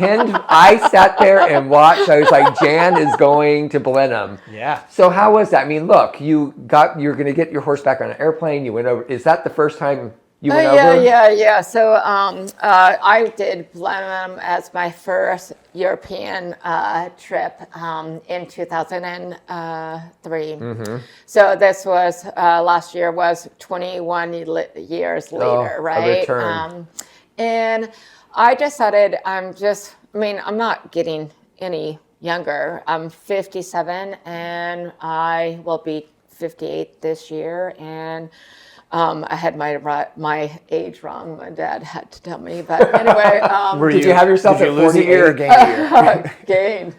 I sat there and watched. I was like, Jan is going to Blenheim. Yeah. So how was that? I mean, look, you're going to get your horse back on an airplane. You went over. Is that the first time you went over? Yeah. So I did Blenheim as my first European trip in 2003. Mm-hmm. So this was last year was 21 years later, right? A return. And I decided I'm not getting any younger. I'm 57 and I will be 58 this year. And I had my age wrong. My dad had to tell me, but anyway. Did you have yourself at 48 or gain a year? Gained.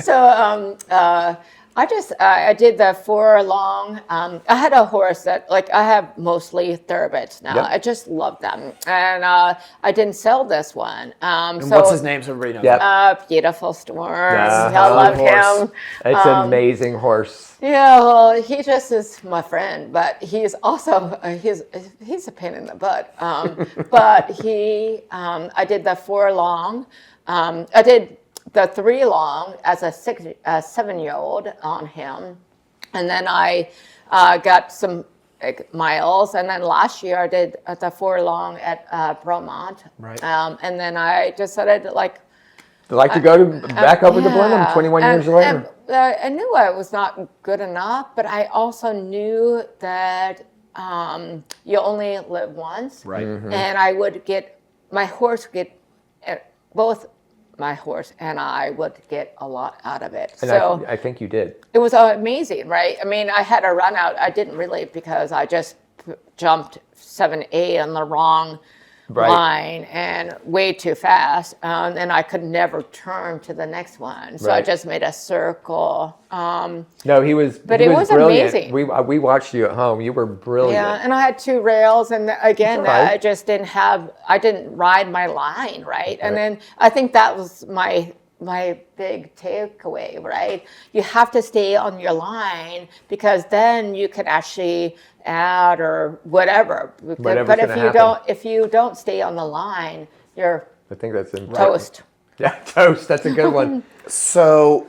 So I did the 4 long. I had a horse that, like, I have mostly thoroughbreds now. Yep. I just love them, and I didn't sell this one. And what's his name? So everybody knows. Yep. Beautiful Storm. I love him. It's an amazing horse. Yeah, well, he just is my friend, but he's also he's a pain in the butt. But I did the 4 long. I did the 3 long as a 7-year-old on him, and then I got some miles, and then last year I did the 4 long at Bromont. Right. And then I decided to to go back over to Blenheim 21 years later. I knew I was not good enough, but I also knew that you only live once. Right. Mm-hmm. And both my horse and I would get a lot out of it. And so I think you did. It was amazing, right? I mean, I had a run out. I didn't really, because I just jumped 7A on the wrong line and way too fast, and I could never turn to the next one. So I just made a circle. No, he was. But he it was brilliant. amazing. We watched you at home. You were brilliant. Yeah, and I had 2 rails, and again, Right. I didn't ride my line right. And then I think that was my big takeaway, right? You have to stay on your line because then you can actually add or whatever. But if you don't stay on the line, you're I think that's in toast. Yeah, toast. That's a good one. So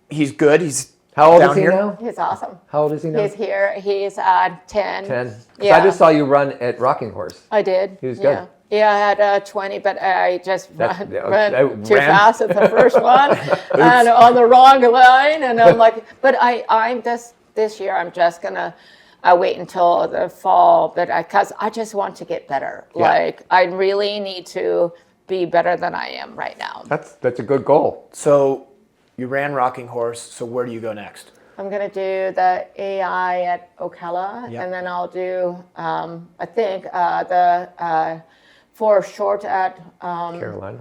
he's good. He's How old down is he here now? He's awesome. How old is he now? He's here. He's 10. 10. 'Cause Yeah. I just saw you run at Rocking Horse. I did. He was yeah. good. Yeah, I had 20, but I just ran too ran. fast at the first one and on the wrong line. And I'm like, but I'm just, this year, I'm just going to wait until the fall, but because I just want to get better. Yeah. Like, I really need to be better than I am right now. That's a good goal. So you ran Rocking Horse. So where do you go next? I'm going to do the AI at Ocala, Yep. and then I'll do, I think, the 4 short at Carolina.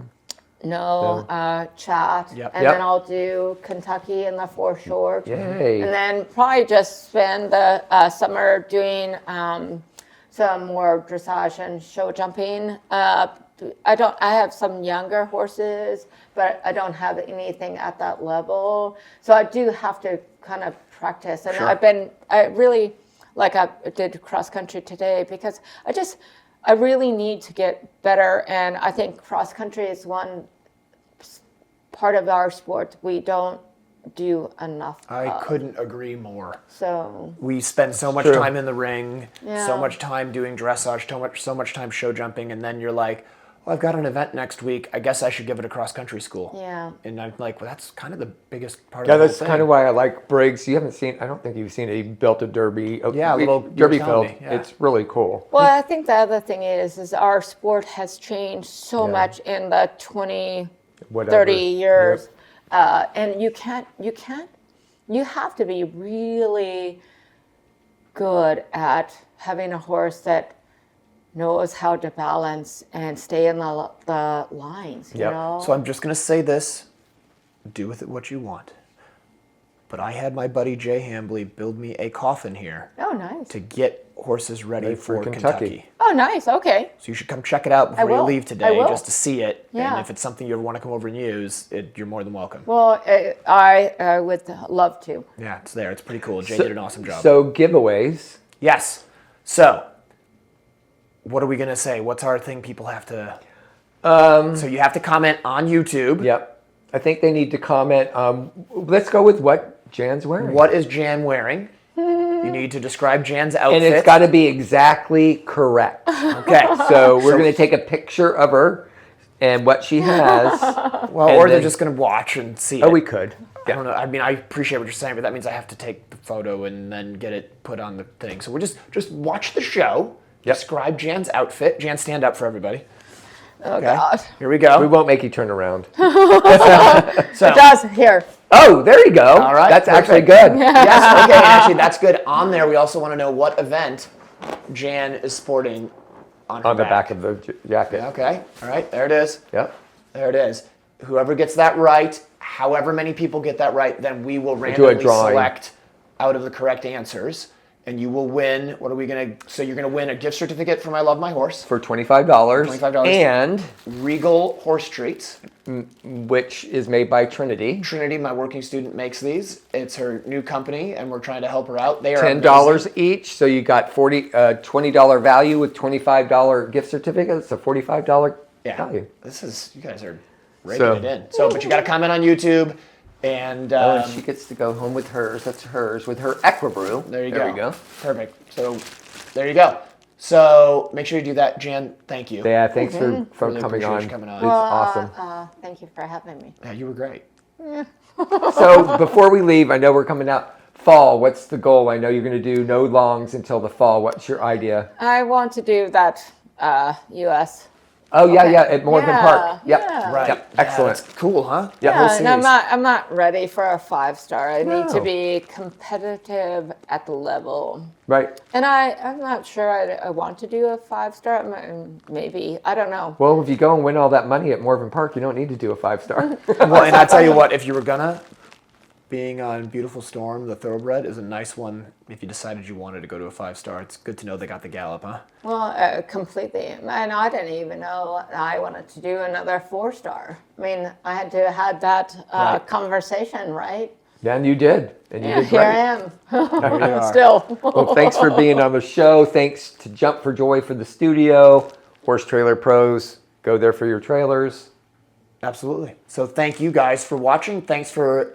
chat, Yep. and then I'll do Kentucky in the 4 short. Yay. And then probably just spend the summer doing some more dressage and show jumping. I have some younger horses, but I don't have anything at that level. So I do have to kind of practice. And I really, like I did cross country today because I really need to get better. And I think cross country is one part of our sport we don't do enough I of. couldn't agree more. So We spend so much true. time in the ring, Yeah. so much time doing dressage, so much time show jumping, and then you're like, well, I've got an event next week. I guess I should give it a cross country school. Yeah. And I'm like, well, that's kind of the biggest part Yeah, of the that's whole kind thing. of why I like Briggs. You haven't seen, I don't think you've seen it. He built a derby. Yeah, a little- you derby were telling field. me, yeah. It's really cool. well, I think the other thing is our sport has changed so much in the 20, Whatever. 30 years. And you have to be really good at having a horse that knows how to balance and stay in the lines, you Yep. know? So I'm just going to say this. Do with it what you want. But I had my buddy Jay Hambley build me a coffin here Oh, nice. to get horses ready for Kentucky. Kentucky. Oh, nice. Okay. So you should come check it out before you will. leave I today will. just to see it. Yeah. And if it's something you ever want to come over and use, you're more than welcome. Well, I would love to. Yeah, it's there. It's pretty cool. Jay did an awesome job. So giveaways. Yes. So, what are we going to say? What's our thing people have to... so you have to comment on YouTube. Yep. I think they need to comment. Let's go with what Jan's wearing. What is Jan wearing? You need to describe Jan's outfit. And it's got to be exactly correct. Okay. So we're going to take a picture of her and what she has. Well, and or they're then- just going to watch and see it. Oh, we could. I don't know. I mean, I appreciate what you're saying, but that means I have to take the photo and then get it put on the thing. So we're just watch the show. Yep. Describe Jan's outfit. Jan, stand up for everybody. Oh, Okay. God. Here we go. We won't make you turn around. So, It does. Here. Oh, there you go. All right, That's actually perfect. good. yes, okay, and actually that's good. On there, we also want to know what event Jan is sporting on her On the back of the jacket. Okay, all right, there it is. Yep. There it is. Whoever gets that right, however many people get that right, then we will do a randomly drawing. select out of the correct answers. And you will win, what are we going to, so you're going to win a gift certificate from I Love My Horse, For $25. $25. And Regal Horse Treats. which is made by Trinity. Trinity, my working student, makes these. It's her new company, and we're trying to help her out. They are $10 amazing. each, so you got $20 value with $25 gift certificate. It's a $45 Yeah, value. this is, you guys are raking So- it in. So, but you got to comment on YouTube, and Oh, and she gets to go home with hers. That's hers with her Equibrew. there you There go. we go. Perfect. So, there you go. So, make sure you do that. Jan, thank you. Yeah, thanks for Really coming appreciate on. you coming on. It's awesome. Thank you for having me. Yeah, you were great. So before we leave, I know we're coming out fall. What's the goal? I know you're going to do no longs until the fall. What's your idea? I want to do that U.S. Oh yeah, Okay. yeah, at Morgan Park. Yep. Yeah. Right. Yep. Yeah, Excellent. that's cool, huh? Yeah, Whole And I'm series. not ready for a 5-star. I need to No. be competitive at the level. Right. And I'm not sure I want to do a 5-star. Maybe. I don't know. Well, if you go and win all that money at Morgan Park, you don't need to do a 5-star. Well, and I tell you what, if you were gonna, being on Beautiful Storm, the thoroughbred is a nice one. If you decided you wanted to go to a 5-star, it's good to know they got the gallop, huh? Well, completely. And I didn't even know I wanted to do another 4-star. I mean, I had to have that Right. conversation, right? And you did. And you Yeah, did here great. I am. There you are. Still. Well, thanks for being on the show. Thanks to Jump for Joy for the studio. Horse Trailer Pros, go there for your trailers. Absolutely. So thank you guys for watching. Thanks for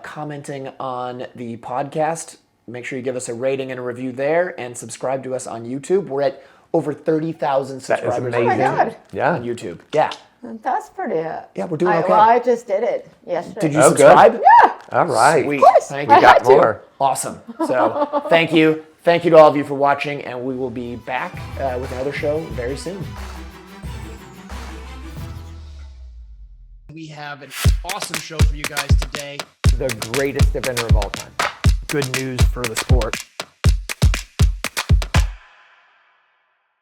commenting on the podcast. Make sure you give us a rating and a review there, and subscribe to us on YouTube. We're at over 30,000 subscribers amazing. Oh my God. Yeah. on YouTube. Yeah. That's pretty. Yeah, we're doing okay. Well, I just did it yesterday. Did you Oh, good. subscribe? Yeah. All right. Sweet. course. Thank We you. We got had to. more. Awesome. So thank you. Thank you to all of you for watching, and we will be back with another show very soon. We have an awesome show for you guys today. The greatest eventer of all time. Good news for the sport.